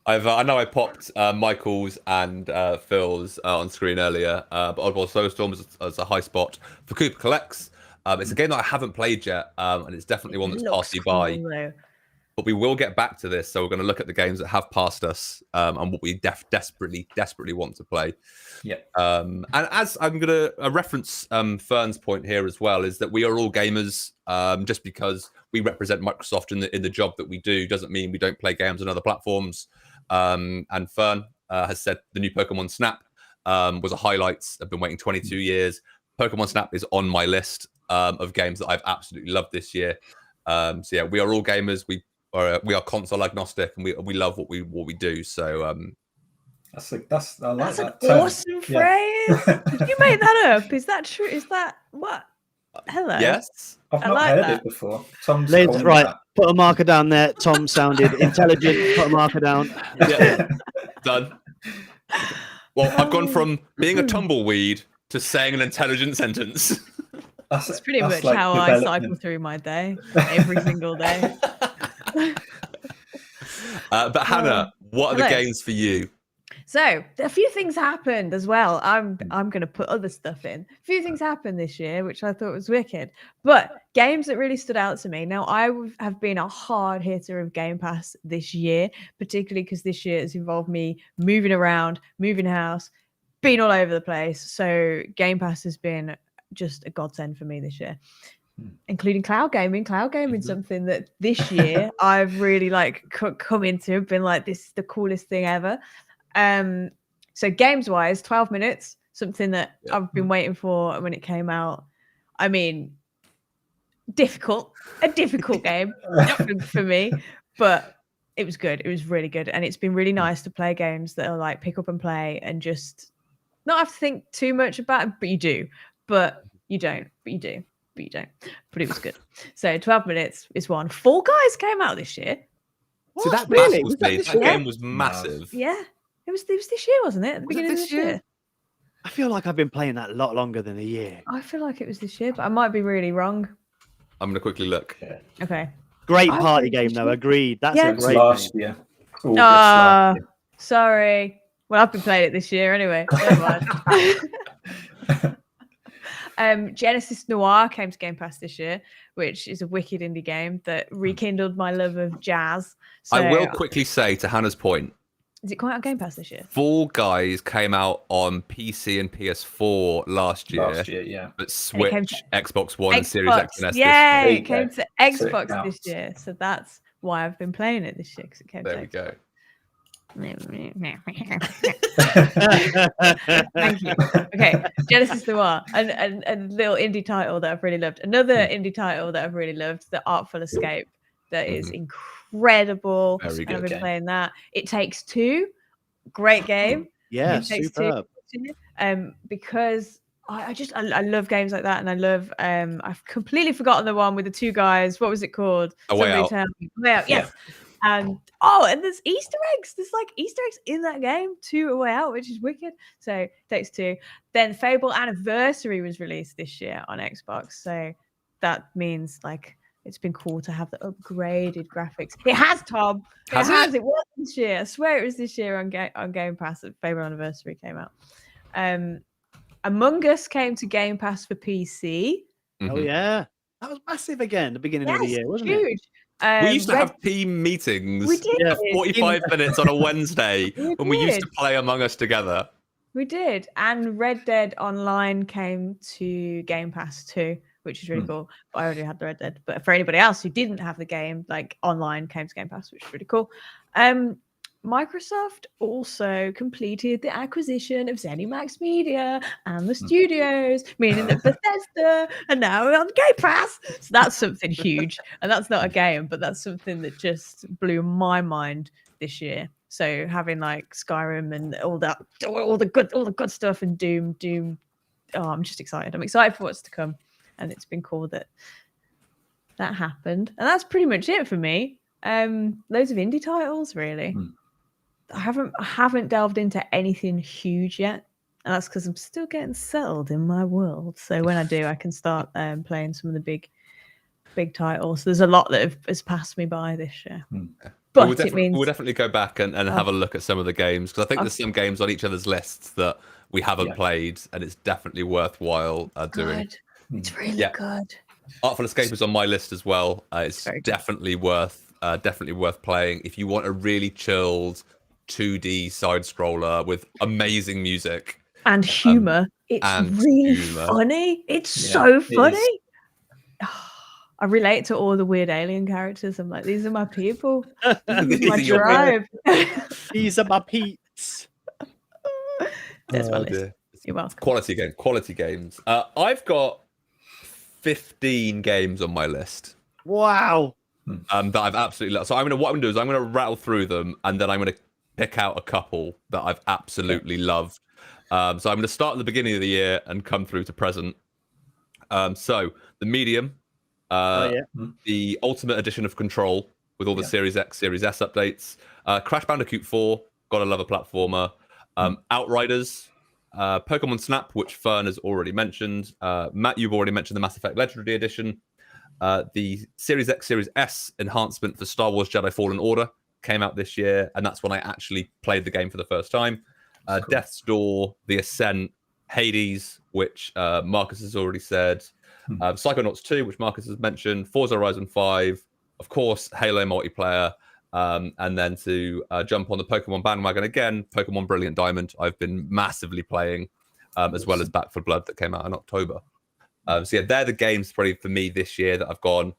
Speaker 1: I know I popped Michael's and Phil's on screen earlier, but Oddworld Soulstorm as a high spot for Cooper collects. It's a game that I haven't played yet, and it's definitely one that's passed me by.
Speaker 2: Though.
Speaker 1: But we will get back to this, so we're going to look at the games that have passed us and what we desperately want to play.
Speaker 3: Yeah.
Speaker 1: And as I'm going to reference Fern's point here as well, is that we are all gamers. Just because we represent Microsoft in the job that we do doesn't mean we don't play games on other platforms. And Fern has said the new Pokemon Snap was a highlight. I've been waiting 22 years. Pokemon Snap is on my list of games that I've absolutely loved this year. So yeah, we are all gamers. We are console agnostic, and we love what we do. So
Speaker 3: that's I like
Speaker 2: that's
Speaker 3: that.
Speaker 2: An awesome phrase. Did you make that up? Is that true? Is that what? Hello.
Speaker 1: Yes.
Speaker 3: I've not heard it before. Tom's
Speaker 4: right. Put a marker down there. Tom sounded intelligent. Put a marker down.
Speaker 1: Yeah. Done. Well, I've gone from being a tumbleweed to saying an intelligent sentence.
Speaker 2: That's pretty much like how I cycle through my day every single day.
Speaker 1: But Hannah, what are the games for you?
Speaker 2: So a few things happened as well. I'm going to put other stuff in. A few things happened this year, which I thought was wicked. But games that really stood out to me. Now, I have been a hard hitter of Game Pass this year, particularly because this year has involved me moving around, moving house, being all over the place. So Game Pass has been just a godsend for me this year, including cloud gaming. Cloud gaming, something that this year I've really come into, been like, this is the coolest thing ever. So games wise, 12 minutes, something that I've been waiting for when it came out. I mean, a difficult game for me, but it was good. It was really good. And it's been really nice to play games that are like pick up and play and just not have to think too much about it, but you do. But you don't. But you do. But you don't. But it was good. So 12 minutes is one. Fall Guys came out this year.
Speaker 1: What? So that
Speaker 2: really?
Speaker 1: That game was massive.
Speaker 2: Yeah. It was this year, wasn't it? At the beginning of this year?
Speaker 4: I feel like I've been playing that a lot longer than a year.
Speaker 2: I feel like it was this year, but I might be really wrong.
Speaker 1: I'm going to quickly look.
Speaker 2: Okay.
Speaker 4: Great party game, though. Agreed. That's a great
Speaker 3: last
Speaker 4: game.
Speaker 3: year.
Speaker 2: Sorry. Well, I've been playing it this year anyway. Never mind. Genesis Noir came to Game Pass this year, which is a wicked indie game that rekindled my love of jazz. So,
Speaker 1: I will quickly say, to Hannah's point,
Speaker 2: is it coming out on Game Pass this year?
Speaker 1: Fall Guys came out on PC and PS4 last year.
Speaker 3: Yeah.
Speaker 1: But Switch, Xbox One, and Series X and S.
Speaker 2: Yeah, it came to Xbox this year. So that's why I've been playing it this year, because it came
Speaker 1: There we go.
Speaker 2: Thank you. Okay, Genesis Noir, and a little indie title that I've really loved. Another indie title that I've really loved, The Artful Escape, that is incredible.
Speaker 1: Very
Speaker 2: And I've
Speaker 1: good.
Speaker 2: been playing that. It Takes Two, great game.
Speaker 4: Yeah,
Speaker 2: It Takes
Speaker 4: superb.
Speaker 2: Two. Because I love games like that, and I love I've completely forgotten the one with the two guys. What was it called?
Speaker 1: A Way Out.
Speaker 2: Tell me. Way Out, yes. And there's Easter eggs. There's like Easter eggs in that game to A Way Out, which is wicked. So it Takes Two. Then Fable Anniversary was released this year on Xbox. So that means like it's been cool to have the upgraded graphics. It has, Tom.
Speaker 1: Has it?
Speaker 2: It was this year. I swear it was this year on Game Pass that Fable Anniversary came out. Among Us came to Game Pass for PC.
Speaker 4: Oh yeah, that was massive again. The beginning of the year, wasn't
Speaker 2: huge.
Speaker 4: it?
Speaker 1: We used to have team meetings
Speaker 2: We did.
Speaker 1: for 45 minutes on a Wednesday when we used to
Speaker 2: did.
Speaker 1: play Among Us together.
Speaker 2: We did. And Red Dead Online came to Game Pass too, which is really cool. But I already had the Red Dead. But for anybody else who didn't have the game, like online came to Game Pass, which is really cool. Microsoft also completed the acquisition of ZeniMax Media and the studios, meaning that Bethesda are now on Game Pass. So that's something huge. And that's not a game, but that's something that just blew my mind this year. So having like Skyrim and all the good stuff, and Doom. Oh, I'm just excited. I'm excited for what's to come. And it's been cool that happened. And that's pretty much it for me. Loads of indie titles, really. I haven't delved into anything huge yet, and that's because I'm still getting settled in my world. So when I do, I can start playing some of the big titles. There's a lot that has passed me by this year, but
Speaker 1: we'll
Speaker 2: we'll
Speaker 1: definitely go back and have a look at some of the games, because I think there's some games on each other's lists that we haven't played, and it's definitely worthwhile doing.
Speaker 2: It's really good.
Speaker 1: Artful Escape is on my list as well. It's definitely worth playing if you want a really chilled 2D side scroller with amazing music
Speaker 2: and humor. It's really funny. It's so funny. I relate to all the weird alien characters. I'm like, these are my people. This is my drive.
Speaker 4: These are my peeps.
Speaker 2: There's my list. You're welcome.
Speaker 1: Quality games. I've got 15 games on my list.
Speaker 4: Wow.
Speaker 1: That I've absolutely loved. So what I'm going to do is I'm going to rattle through them, and then I'm going to pick out a couple that I've absolutely loved. So I'm going to start at the beginning of the year and come through to present. So The Medium, the Ultimate Edition of Control with all the Series X, Series S updates, Crash Bandicoot 4, gotta love a platformer, Outriders, Pokemon Snap, which Fern has already mentioned. Matt, you've already mentioned the Mass Effect Legendary Edition. The Series X, Series S enhancement for Star Wars Jedi Fallen Order came out this year, and that's when I actually played the game for the first time. Cool. Death's Door, The Ascent, Hades, which Marcus has already said, Psychonauts 2, which Marcus has mentioned, Forza Horizon 5, of course, Halo multiplayer, and then to jump on the Pokemon bandwagon again, Pokemon Brilliant Diamond, I've been massively playing, as well as Back 4 Blood that came out in October. So yeah, they're the games probably for me this year that I've gone,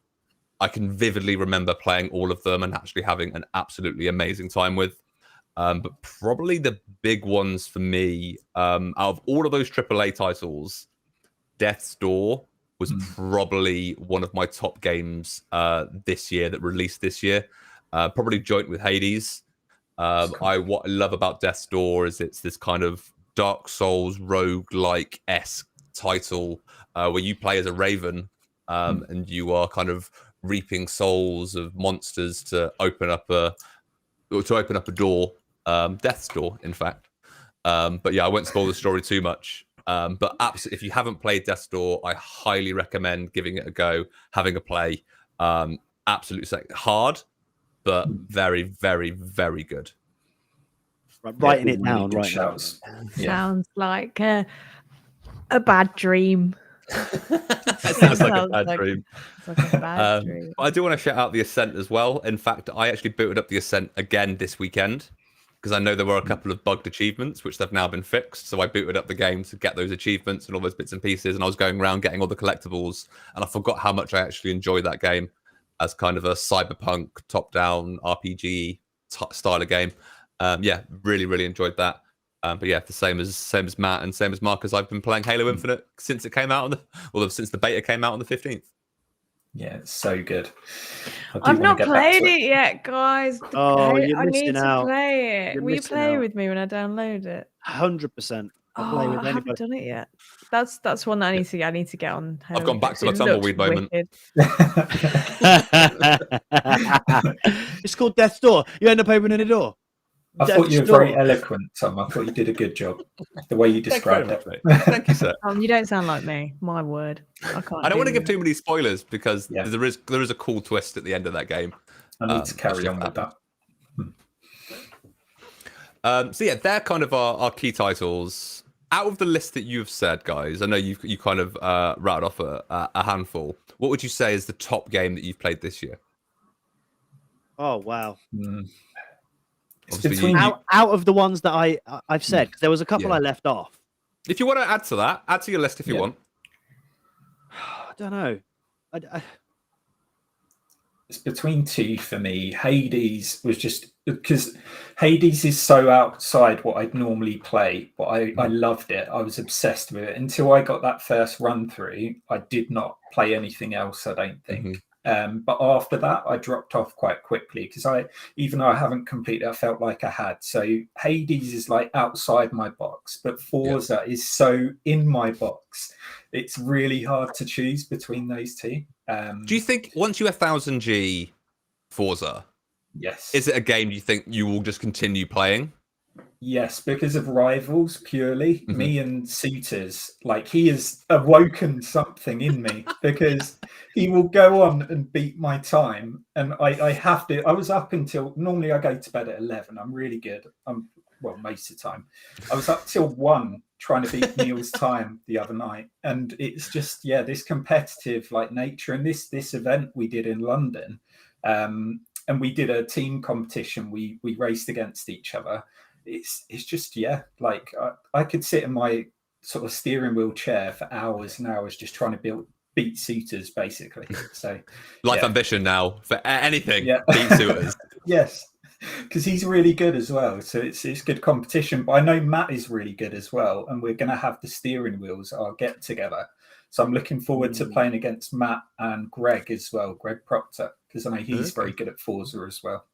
Speaker 1: I can vividly remember playing all of them and actually having an absolutely amazing time with. But probably the big ones for me, out of all of those AAA titles, Death's Door was probably one of my top games this year that released this year. Probably joint with Hades. What I love about Death's Door is it's this kind of Dark Souls roguelike-esque title where you play as a raven and you are kind of reaping souls of monsters to open up a door, Death's Door, in fact. But yeah, I won't spoil the story too much. But absolutely, if you haven't played Death's Door, I highly recommend giving it a go, having a play. Absolutely hard, but very, very, very good.
Speaker 4: Writing it down right now.
Speaker 2: Sounds like a bad dream.
Speaker 1: Sounds like a bad dream.
Speaker 2: Like a bad dream.
Speaker 1: I do want to shout out The Ascent as well. In fact, I actually booted up The Ascent again this weekend because I know there were a couple of bugged achievements which have now been fixed. So I booted up the game to get those achievements and all those bits and pieces. And I was going around getting all the collectibles, and I forgot how much I actually enjoyed that game. as kind of a cyberpunk top-down RPG style of game. Yeah, really enjoyed that. But yeah, the same as Matt and same as Marcus. I've been playing Halo Infinite since it came out since the beta came out on the 15th.
Speaker 3: Yeah, it's so good.
Speaker 2: I've not played it yet, guys.
Speaker 4: Oh, you're
Speaker 2: I need
Speaker 4: missing
Speaker 2: to
Speaker 4: out.
Speaker 2: play it.
Speaker 4: You're
Speaker 2: Will you
Speaker 4: missing
Speaker 2: play
Speaker 4: out.
Speaker 2: with me when I download it?
Speaker 4: 100%. I'll play with
Speaker 2: I haven't
Speaker 4: anybody.
Speaker 2: done it yet. That's one that I need to get on.
Speaker 1: I've gone back to my
Speaker 2: It
Speaker 1: tumbleweed
Speaker 2: looks
Speaker 1: moment.
Speaker 2: wicked.
Speaker 4: It's called Death's Door. You end up opening a door.
Speaker 3: I thought you were
Speaker 4: Death's Door.
Speaker 3: very eloquent, Tom. I thought you did a good job. The way you described it.
Speaker 1: Thank you, sir.
Speaker 2: You don't sound like me. My word. I can't.
Speaker 1: I don't want to
Speaker 2: do
Speaker 1: give too many spoilers because
Speaker 3: Yeah.
Speaker 1: there is a cool twist at the end of that game.
Speaker 3: I need to carry on with that.
Speaker 1: So yeah, they're kind of our key titles. Out of the list that you've said, guys, I know you kind of rattled off a handful. What would you say is the top game that you've played this year?
Speaker 4: Oh wow!
Speaker 3: It's
Speaker 1: Obviously,
Speaker 3: between
Speaker 4: Out of the ones that I've said, 'cause there was a couple
Speaker 1: Yeah.
Speaker 4: I left off.
Speaker 1: if you want to add to that, add to your list if you
Speaker 3: Yeah.
Speaker 1: want.
Speaker 4: I don't know.
Speaker 3: It's between two for me. Hades was just because Hades is so outside what I'd normally play, but I loved it. I was obsessed with it until I got that first run through. I did not play anything else, I don't think. But after that, I dropped off quite quickly because even though I haven't completed, I felt like I had. So Hades is like outside my box, but Forza is so in my box. It's really hard to choose between those two.
Speaker 1: Do you think once you 1000G Forza,
Speaker 3: Yes.
Speaker 1: is it a game you think you will just continue playing?
Speaker 3: Yes, because of Rivals purely. Me and Suitors, like he has awoken something in me because he will go on and beat my time. And I have to, I was up until, normally I go to bed at 11. I'm really good. Well, most of the time. I was up till 1 trying to beat Neil's time the other night. And it's just, this competitive like nature. And this event we did in London, and we did a team competition. We raced against each other. It's just like I could sit in my sort of steering wheel chair for hours and hours just trying to beat Suitors basically. So
Speaker 1: Life ambition now for anything.
Speaker 3: Yeah.
Speaker 1: Beat Suitors.
Speaker 3: Yes, because he's really good as well. So it's good competition. But I know Matt is really good as well, and we're going to have the steering wheels our get together. So I'm looking forward to playing against Matt and Greg as well, Greg Proctor, because I know he's very good at Forza as well.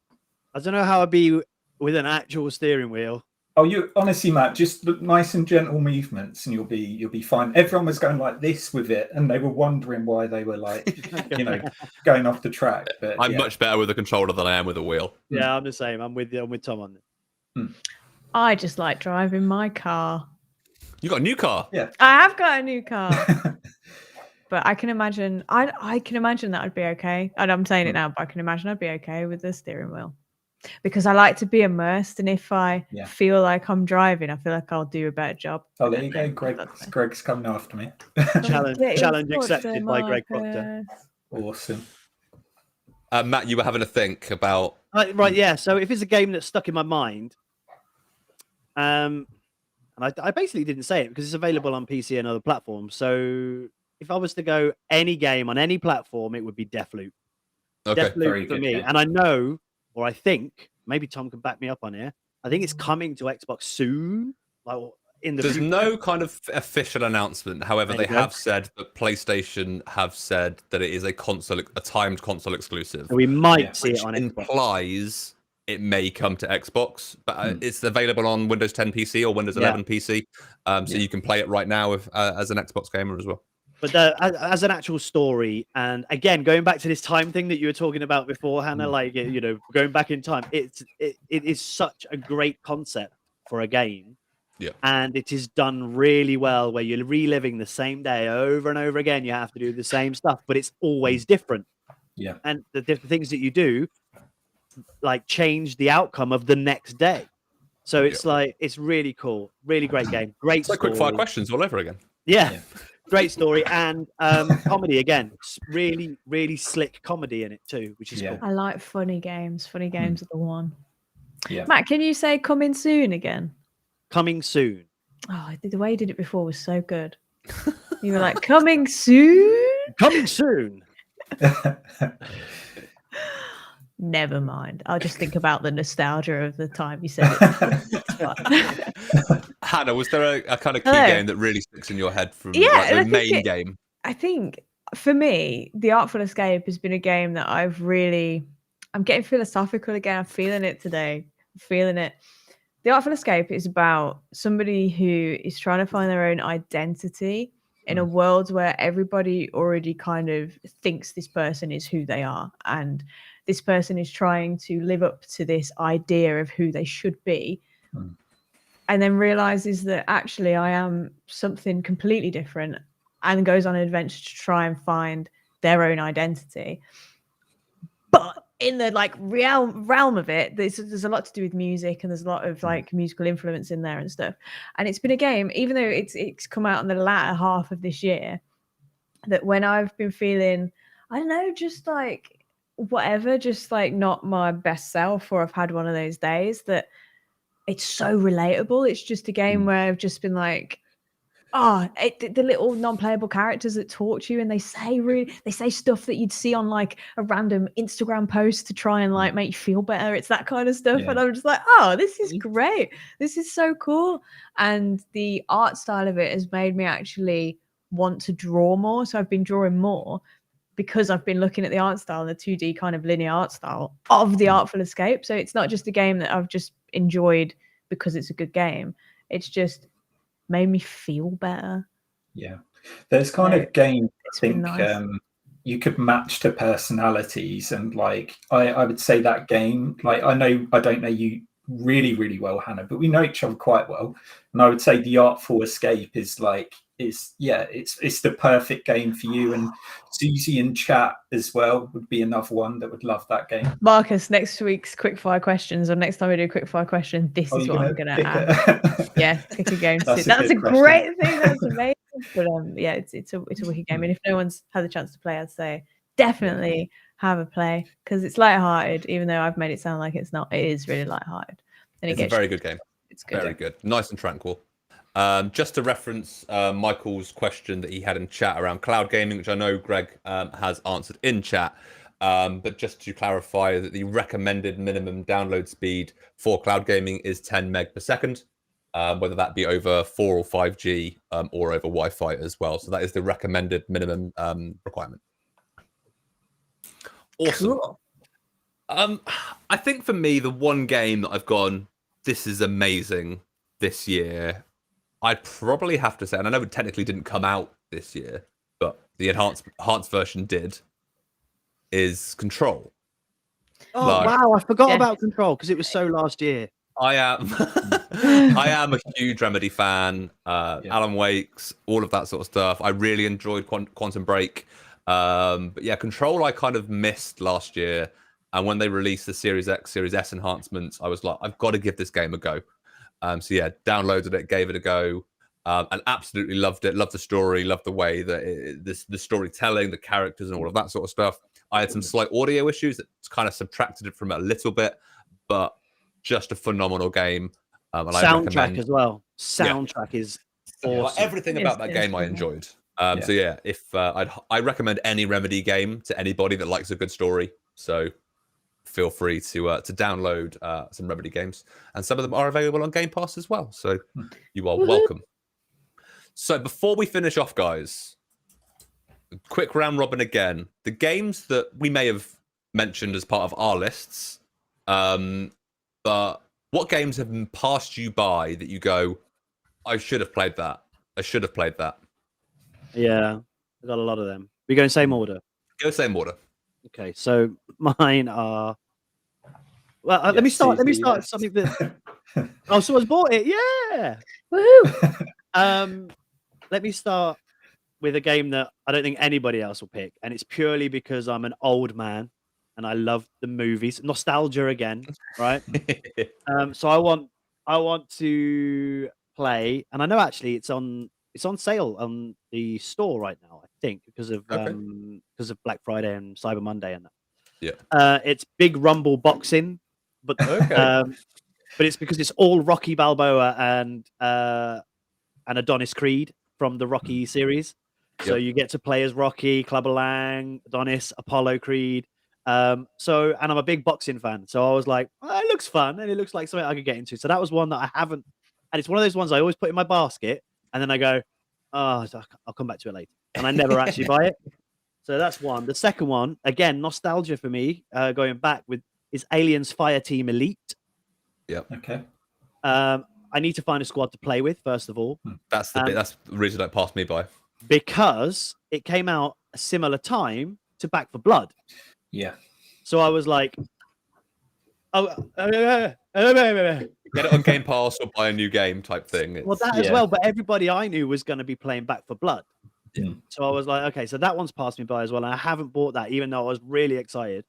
Speaker 4: I don't know how I'd be with an actual steering wheel.
Speaker 3: Oh, you honestly, Matt, just nice and gentle movements, and you'll be fine. Everyone was going like this with it, and they were wondering why they were like, going off the track. But
Speaker 1: I'm much better with a controller than I am with a wheel.
Speaker 4: Yeah, I'm the same. I'm with Tom on it.
Speaker 2: I just like driving my car.
Speaker 1: You got a new car?
Speaker 3: Yeah,
Speaker 2: I have got a new car. But I can imagine, I can imagine that I'd be okay. And I'm saying it now, but I can imagine I'd be okay with the steering wheel. Because I like to be immersed, and if I feel like I'm driving, I feel like I'll do a better job.
Speaker 3: Oh, there you go, Greg's coming after me.
Speaker 4: Challenge accepted by Greg Proctor.
Speaker 3: Awesome.
Speaker 1: Matt, you were having a think about
Speaker 4: Right, yeah. So if it's a game that's stuck in my mind, and I basically didn't say it because it's available on PC and other platforms. So if I was to go any game on any platform, it would be Deathloop.
Speaker 1: okay.
Speaker 4: Deathloop for me, and I know. Or I think, maybe Tom can back me up on here. I think it's coming to Xbox soon. Like in the
Speaker 1: There's
Speaker 4: future.
Speaker 1: no kind of official announcement. However, they have said that PlayStation have said that it is a timed console exclusive.
Speaker 4: So we might see
Speaker 1: which
Speaker 4: it on Xbox.
Speaker 1: implies it may come to Xbox, but it's available on Windows 10 PC or Windows 11 PC. So you can play it right now as an Xbox gamer as well.
Speaker 4: But as an actual story, and again, going back to this time thing that you were talking about before, Hannah, like, going back in time, it is such a great concept for a game.
Speaker 1: Yeah.
Speaker 4: And it is done really well where you're reliving the same day over and over again. You have to do the same stuff, but it's always different.
Speaker 3: Yeah.
Speaker 4: And the different things that you do, like, change the outcome of the next day. So it's like, it's really cool. Really great game. Great
Speaker 1: It's like
Speaker 4: story.
Speaker 1: quick fire questions all over again.
Speaker 4: Yeah. Great story, and comedy again. Really, really slick comedy in it too, which is cool.
Speaker 2: I like funny games. Funny games are the one.
Speaker 3: Yeah.
Speaker 2: Matt, can you say coming soon again?
Speaker 4: Coming soon.
Speaker 2: Oh, the way you did it before was so good. You were like, coming soon?
Speaker 4: Coming soon.
Speaker 2: Never mind. I'll just think about the nostalgia of the time you said it. It's fine.
Speaker 1: Hannah, was there a kind of key
Speaker 2: Hello.
Speaker 1: game that really sticks in your head from
Speaker 2: Yeah,
Speaker 1: like,
Speaker 2: and
Speaker 1: the
Speaker 2: I think
Speaker 1: main game?
Speaker 2: I think for me, the Artful Escape has been a game that I'm getting philosophical again. I'm feeling it today. I'm feeling it. The Artful Escape is about somebody who is trying to find their own identity in a world where everybody already kind of thinks this person is who they are. And this person is trying to live up to this idea of who they should be. And then realizes that actually I am something completely different, and goes on an adventure to try and find their own identity. But in the like realm of it, there's a lot to do with music, and there's a lot of like musical influence in there and stuff. And it's been a game, even though it's come out in the latter half of this year, that when I've been feeling, I don't know, just like whatever, just like not my best self, or I've had one of those days, that it's so relatable. It's just a game where I've just been like, the little non-playable characters that talk to you, and they say stuff that you'd see on like a random Instagram post to try and like make you feel better. It's that kind of stuff. And I'm just like, oh, this is great. This is so cool. And the art style of it has made me actually want to draw more. So I've been drawing more because I've been looking at the art style, the 2D kind of linear art style of the Artful Escape. So it's not just a game that I've just enjoyed because it's a good game. It's just made me feel better.
Speaker 3: Yeah, there's kind of games I think
Speaker 2: nice.
Speaker 3: You could match to personalities, and like I would say that game, like I don't know you really, really well, Hannah, but we know each other quite well. And I would say the Artful Escape is it's the perfect game for you. And Susie in chat as well would be another one that would love that game.
Speaker 2: Marcus, next week's quickfire questions, or next time we do a quickfire question, this is what I'm gonna ask. Yeah, pick a game. That's a great thing. That's amazing. But yeah, it's a wicked game. And if no one's had the chance to play, I'd say definitely have a play, because it's lighthearted, even though I've made it sound like it's not. It is really lighthearted. And
Speaker 1: It's a very good game.
Speaker 2: It's good.
Speaker 1: Very good. Nice and tranquil. Just to reference Michael's question that he had in chat around cloud gaming, which I know Greg has answered in chat. But just to clarify that the recommended minimum download speed for cloud gaming is 10 meg per second, whether that be over 4 or 5G or over Wi-Fi as well. So that is the recommended minimum requirement. Awesome. Cool. I think for me, the one game that I've gone, this is amazing this year, I'd probably have to say, and I know it technically didn't come out this year, but the enhanced version did, is Control.
Speaker 4: Oh, wow, I forgot about Control because it was so last year.
Speaker 1: I am a huge Remedy fan, Alan Wake's, all of that sort of stuff. I really enjoyed Quantum Break. But yeah, Control I kind of missed last year. And when they released the Series X, Series S enhancements, I was like, I've got to give this game a go. So yeah, downloaded it, gave it a go, and absolutely loved it. Loved the story, loved the way that the storytelling, the characters, and all of that sort of stuff. I had some slight audio issues that kind of subtracted it from it a little bit, but just a phenomenal game. And
Speaker 4: soundtrack as well. Soundtrack is awesome.
Speaker 1: Like, everything about that game I enjoyed. So yeah, if I recommend any Remedy game to anybody that likes a good story. So feel free to download some Remedy games, and some of them are available on Game Pass as well. So you are welcome. So before we finish off, guys, quick round robin again. The games that we may have mentioned as part of our lists, but what games have passed you by that you go, I should have played that. I should have played that.
Speaker 4: Yeah, I got a lot of them. We go in same order.
Speaker 1: Go same order. Okay,
Speaker 4: so mine are. Well, let me start. Let me start something that. Oh, someone's bought it! Yeah, woohoo! Let me start with a game that I don't think anybody else will pick, and it's purely because I'm an old man and I love the movies. Nostalgia again, right? So I want to play, and I know actually it's on sale on the store right now, I think, because of Black Friday and Cyber Monday and that.
Speaker 1: Yeah.
Speaker 4: It's Big Rumble Boxing, but but it's because it's all Rocky Balboa and Adonis Creed from the Rocky series. So you get to play as Rocky, Clubber Lang, Adonis, Apollo Creed. And I'm a big boxing fan. So I was like, oh, it looks fun. And it looks like something I could get into. So that was one that I haven't. And it's one of those ones I always put in my basket. And then I go, oh, I'll come back to it later. And I never actually buy it. So that's one. The second one, again, nostalgia for me, going back is Aliens Fireteam Elite.
Speaker 1: Yeah.
Speaker 3: Okay.
Speaker 4: I need to find a squad to play with, first of all.
Speaker 1: That's the bit. That's the reason that passed me by.
Speaker 4: Because it came out a similar time to Back for Blood.
Speaker 3: Yeah.
Speaker 4: So I was like,
Speaker 1: Get it on Game Pass or buy a new game type thing.
Speaker 4: Well, that as well, but everybody I knew was going to be playing Back for Blood.
Speaker 3: Yeah.
Speaker 4: So I was like, okay, so that one's passed me by as well. And I haven't bought that, even though I was really excited.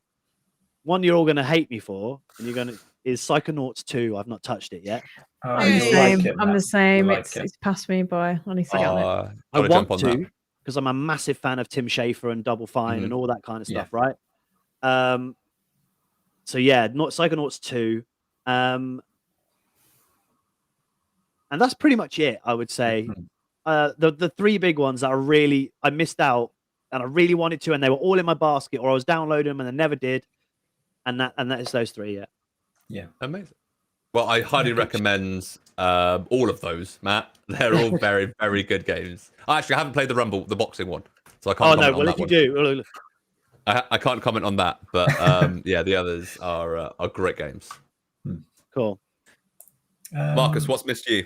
Speaker 4: One you're all going to hate me for, and is Psychonauts 2. I've not touched it yet.
Speaker 2: I'm the same. I'm the same. It's passed me by. I need to get on it.
Speaker 4: I want to, because I'm a massive fan of Tim Schafer and Double Fine and all that kind of stuff, right? So yeah, not Psychonauts 2. And that's pretty much it, I would say. The three big ones that I missed out and I really wanted to, and they were all in my basket, or I was downloading them and I never did. And that is those three,
Speaker 3: yeah.
Speaker 1: Amazing. Well, I highly recommend all of those, Matt. They're all very, very good games. I haven't played the boxing one, so I can't.
Speaker 4: Oh no! Well, if you do,
Speaker 1: I can't comment on that. But yeah, the others are great games.
Speaker 4: Cool.
Speaker 1: Marcus, what's missed you?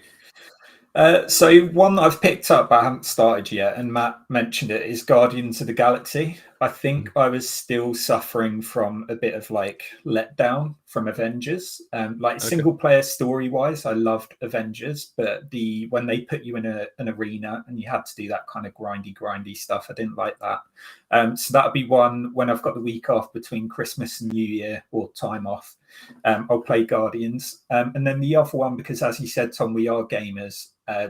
Speaker 3: So one that I've picked up but I haven't started yet, and Matt mentioned it, is Guardians of the Galaxy. I think I was still suffering from a bit of letdown from Avengers. Single player story wise, I loved Avengers, but when they put you in an arena and you had to do that kind of grindy stuff, I didn't like that. So that'll be one when I've got the week off between Christmas and New Year, or time off. I'll play Guardians. And then the other one, because as you said, Tom, we are gamers,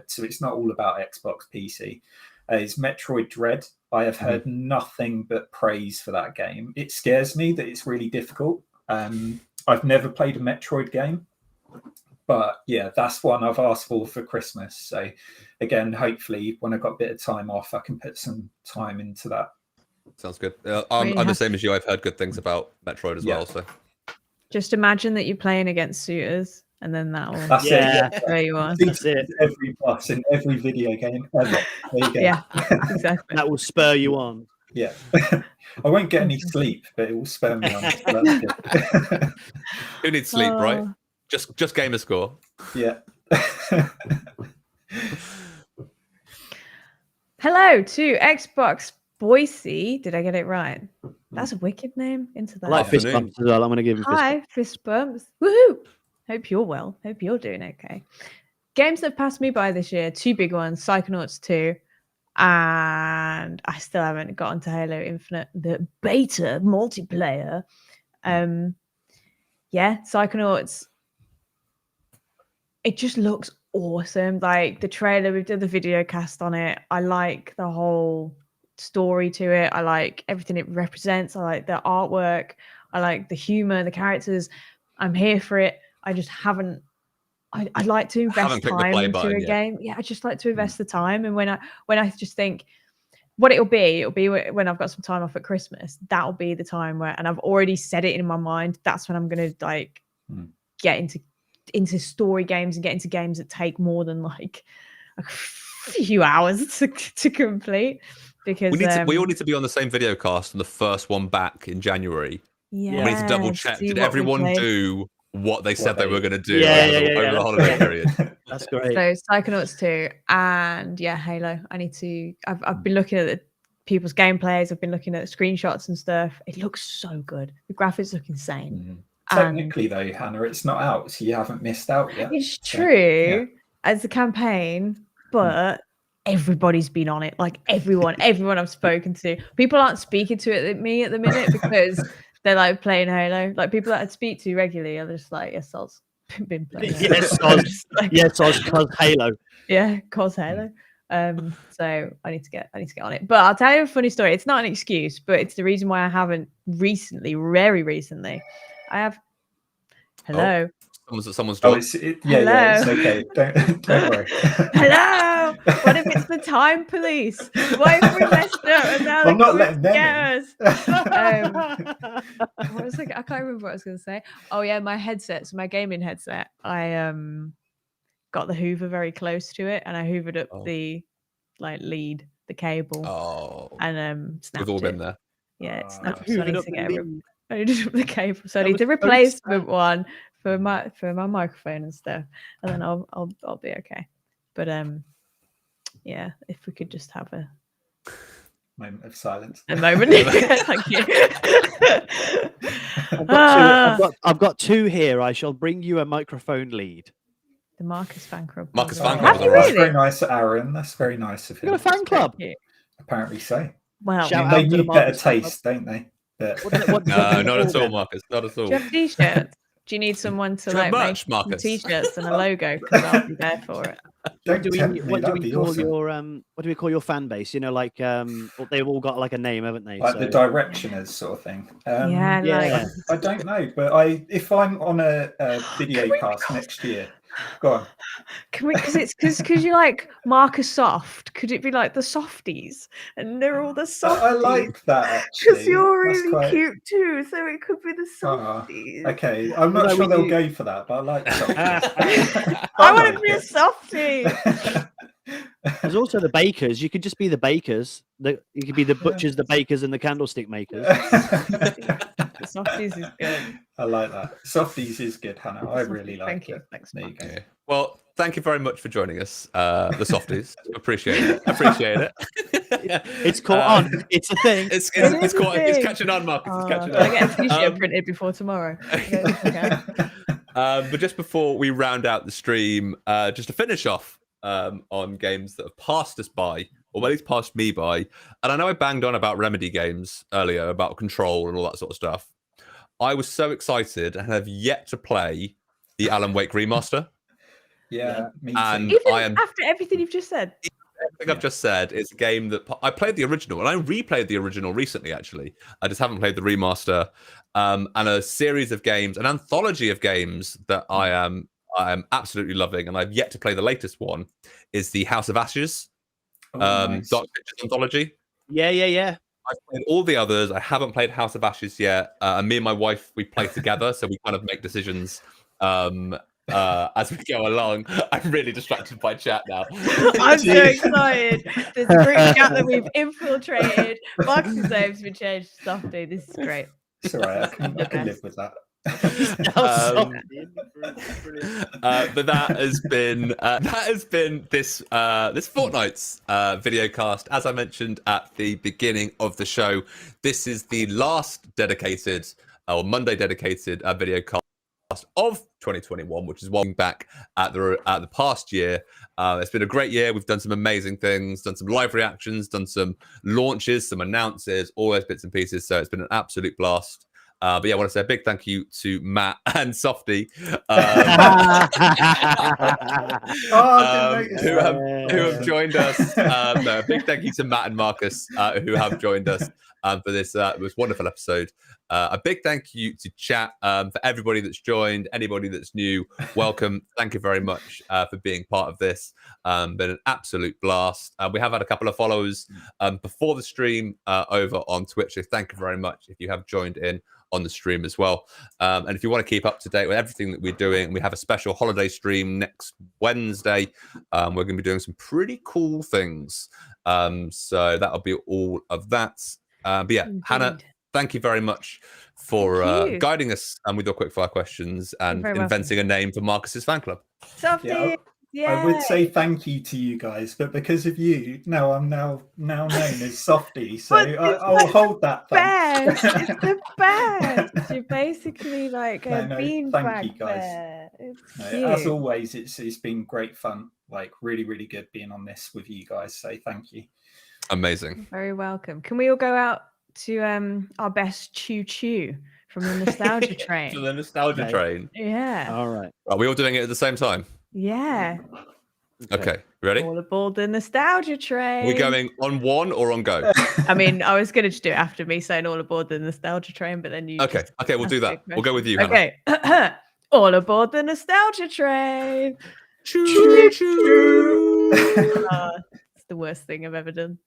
Speaker 3: so it's not all about Xbox PC, is Metroid Dread. I have heard nothing but praise for that game. It scares me that it's really difficult. I've never played a Metroid game, but yeah, that's one I've asked for Christmas. So again, hopefully when I've got a bit of time off, I can put some time into that.
Speaker 1: Sounds good. I'm the same as you. I've heard good things about Metroid as well. So
Speaker 2: just imagine that you're playing against suitors, and then that'll.
Speaker 3: That's it.
Speaker 2: There you are.
Speaker 3: That's it. Every plus in every video game ever. There you go.
Speaker 2: Yeah, exactly.
Speaker 4: That will spur you on.
Speaker 3: Yeah. I won't get any sleep, but it will spur me on. So that's good.
Speaker 1: Who needs sleep, right? Just gamer score.
Speaker 3: Yeah.
Speaker 2: Hello to Xbox Boise. Did I get it right? That's a wicked name. Into that.
Speaker 4: I like fist bumps as well. I'm going to give him
Speaker 2: fist bumps. Woohoo! Hope you're well. Hope you're doing okay. Games that passed me by this year, two big ones, Psychonauts 2, and I still haven't gotten to Halo Infinite, the beta multiplayer. Psychonauts, it just looks awesome. Like the trailer, we've done the video cast on it. I like the whole story to it. I like everything it represents. I like the artwork. I like the humor, the characters. I'm here for it. I just haven't. I'd like to invest time into a game. Yeah, I just like to invest the time. And when I just think what it'll be when I've got some time off at Christmas. That'll be the time where, and I've already set it in my mind. That's when I'm gonna get into story games and get into games that take more than a few hours to complete. Because
Speaker 1: we all need to be on the same video cast, and the first one back in January.
Speaker 2: Yeah,
Speaker 1: we need to double check. Did everyone do what they said they were going to do over the holiday period?
Speaker 4: That's great.
Speaker 2: So Psychonauts 2 and Halo. I've been looking at people's gameplays. I've been looking at screenshots and stuff. It looks so good. The graphics look insane.
Speaker 3: Technically, though, Hannah, it's not out, so you haven't missed out yet.
Speaker 2: It's true as a campaign, but everybody's been on it. Like everyone I've spoken to, people aren't speaking to me at the minute because they're playing Halo. Like people that I speak to regularly are just like, yes, I've been playing.
Speaker 4: Yes, cause Halo.
Speaker 2: Yeah, cause Halo. So I need to get on it. But I'll tell you a funny story. It's not an excuse, but it's the reason why I haven't recently, very recently. I have. Hello.
Speaker 1: Someone's
Speaker 3: Oh,
Speaker 1: door.
Speaker 3: it's okay. Don't worry.
Speaker 2: Hello. What if it's the time police? What if we messed up and now
Speaker 3: I'm
Speaker 2: they're
Speaker 3: not
Speaker 2: coming
Speaker 3: letting
Speaker 2: to
Speaker 3: them
Speaker 2: get us? What was I can't remember what I was going to say. Oh yeah, my headset, my gaming headset. I got the Hoover very close to it, and I hoovered up the lead, the cable, and snapped
Speaker 1: We've all
Speaker 2: it.
Speaker 1: been there.
Speaker 2: Yeah, it's snapped.
Speaker 4: Hoovered
Speaker 2: So I need
Speaker 4: up
Speaker 2: to
Speaker 4: the
Speaker 2: get
Speaker 4: lead.
Speaker 2: I need to the cable. So I
Speaker 4: That
Speaker 2: need the
Speaker 4: was so
Speaker 2: replacement one for my microphone and stuff, and then I'll be okay. But yeah, if we could just have a
Speaker 3: moment of silence.
Speaker 2: a moment. Thank you.
Speaker 4: I've got two here. I shall bring you a microphone lead.
Speaker 2: The Marcus fan club.
Speaker 1: Marcus
Speaker 2: fan
Speaker 1: fan club.
Speaker 2: Have you
Speaker 3: That's
Speaker 2: really?
Speaker 3: very nice, Aaron. That's very nice of him.
Speaker 4: You got a fan club?
Speaker 3: Apparently so.
Speaker 2: Well,
Speaker 4: Shout
Speaker 3: They
Speaker 4: out to the
Speaker 3: need better
Speaker 4: Marcus fan
Speaker 3: taste, don't they? But
Speaker 4: What does
Speaker 1: No,
Speaker 4: that
Speaker 1: not
Speaker 4: mean
Speaker 1: at all,
Speaker 4: then?
Speaker 1: Marcus. Not at all.
Speaker 2: do you have t-shirts? Do you need someone to
Speaker 1: Do you have
Speaker 2: make
Speaker 1: merch,
Speaker 2: some
Speaker 1: Marcus?
Speaker 2: t-shirts and a logo? Because I'll be there for it.
Speaker 3: don't
Speaker 4: What do
Speaker 3: tempt
Speaker 4: we
Speaker 3: me.
Speaker 4: what do
Speaker 3: That'd
Speaker 4: we
Speaker 3: be
Speaker 4: call
Speaker 3: awesome.
Speaker 4: your what do we call your fan base? You know, like they've all got like a name, haven't they?
Speaker 3: Like the directioners sort of thing.
Speaker 2: Yeah,
Speaker 4: yeah.
Speaker 3: I don't know, but if I'm on a video cast next year, go on.
Speaker 2: Can we? Because you like Marcus Soft. Could it be like the softies? And they're all the softies.
Speaker 3: I like that actually.
Speaker 2: Because you're
Speaker 3: That's
Speaker 2: really
Speaker 3: quite-
Speaker 2: cute too, so it could be the
Speaker 3: Ah,
Speaker 2: softies.
Speaker 3: okay, I'm not
Speaker 4: Although
Speaker 3: sure
Speaker 4: we
Speaker 3: they'll
Speaker 4: do-
Speaker 3: go for that, but I like softies.
Speaker 2: I want to
Speaker 3: like
Speaker 2: be a
Speaker 3: it.
Speaker 2: softie.
Speaker 4: There's also the bakers. You could just be the bakers. You could be the butchers, the bakers, and the candlestick makers.
Speaker 2: The softies is good.
Speaker 3: I like that. Softies is good, Hannah. I really like
Speaker 2: Thank you.
Speaker 3: it.
Speaker 2: Thanks,
Speaker 3: There you
Speaker 2: Mark.
Speaker 3: go.
Speaker 1: Okay. Well, thank you very much for joining us, the softies. Appreciate it. Appreciate it.
Speaker 4: It's caught on. It's a thing.
Speaker 1: It's
Speaker 2: It is a
Speaker 1: it's
Speaker 2: thing.
Speaker 1: catching on, Marcus. It's catching
Speaker 2: Can I
Speaker 1: on.
Speaker 2: get a t-shirt printed before tomorrow? Okay.
Speaker 1: But just before we round out the stream, just to finish off on games that have passed us by, or at least passed me by, and I know I banged on about Remedy games earlier, about Control and all that sort of stuff. I was so excited and have yet to play the Alan Wake remaster.
Speaker 3: Yeah, me too.
Speaker 1: And
Speaker 2: Even
Speaker 1: I am
Speaker 2: after everything you've just said.
Speaker 1: everything I've just said is a game that I played the original, and I replayed the original recently. Actually, I just haven't played the remaster. And a series of games, an anthology of games that I am absolutely loving, and I've yet to play the latest one. Is the House of Ashes,
Speaker 3: Nice.
Speaker 1: Dark Pictures anthology.
Speaker 4: Yeah.
Speaker 1: I've played all the others. I haven't played House of Ashes yet. And me and my wife, we play together, so we kind of make decisions as we go along. I'm really distracted by chat now.
Speaker 2: I'm so excited. There's a group chat that we've infiltrated. Marcus name's been changed to Softy. This is great.
Speaker 3: It's all right. I can live with that.
Speaker 1: But that has been this fortnight's videocast. As I mentioned at the beginning of the show, this is the last dedicated or Monday dedicated videocast of 2021, which is one back at the past year. It's been a great year. We've done some amazing things, done some live reactions, done some launches, some announces, all those bits and pieces. So it's been an absolute blast. But yeah, I want to say a big thank you to Matt and Softy, who have joined us. No, a big thank you to Matt and Marcus, who have joined us for this wonderful episode. A big thank you to chat for everybody that's joined, anybody that's new. Welcome. Thank you very much for being part of this. Been an absolute blast. We have had a couple of follows before the stream over on Twitch. So thank you very much if you have joined in on the stream as well. And if you want to keep up to date with everything that we're doing, we have a special holiday stream next Wednesday. We're going to be doing some pretty cool things. So that'll be all of that. But yeah,
Speaker 2: Indeed.
Speaker 1: Hannah, thank you very much for
Speaker 2: Thank you.
Speaker 1: guiding us with your quickfire questions and
Speaker 2: very
Speaker 1: inventing a name for Marcus's fan club.
Speaker 2: Softy.
Speaker 3: Yeah, I would say thank you to you guys, but because of you, I'm now known as Softy, so
Speaker 2: But
Speaker 3: I'll hold that. Thanks.
Speaker 2: Best. It's the best. You're basically like a
Speaker 3: No,
Speaker 2: bean
Speaker 3: thank
Speaker 2: bag
Speaker 3: you, guys.
Speaker 2: bear. It's
Speaker 3: No,
Speaker 2: cute.
Speaker 3: as always, it's been great fun. Like really, really good being on this with you guys. So thank you.
Speaker 1: Amazing.
Speaker 2: You're very welcome. Can we all go out to our best choo choo from the nostalgia train?
Speaker 1: To the nostalgia train.
Speaker 2: Yeah.
Speaker 4: All right.
Speaker 1: Are we all doing it at the same time?
Speaker 2: Yeah.
Speaker 1: Okay, ready?
Speaker 2: All aboard the nostalgia train.
Speaker 1: Are we going on one or on go?
Speaker 2: I mean, I was going to just do it after me saying all aboard the nostalgia train, but then you.
Speaker 1: Okay, we'll do that. We'll go with you, Hannah.
Speaker 2: Okay. All aboard the nostalgia train.
Speaker 1: Choo choo.
Speaker 2: It's the worst thing I've ever done.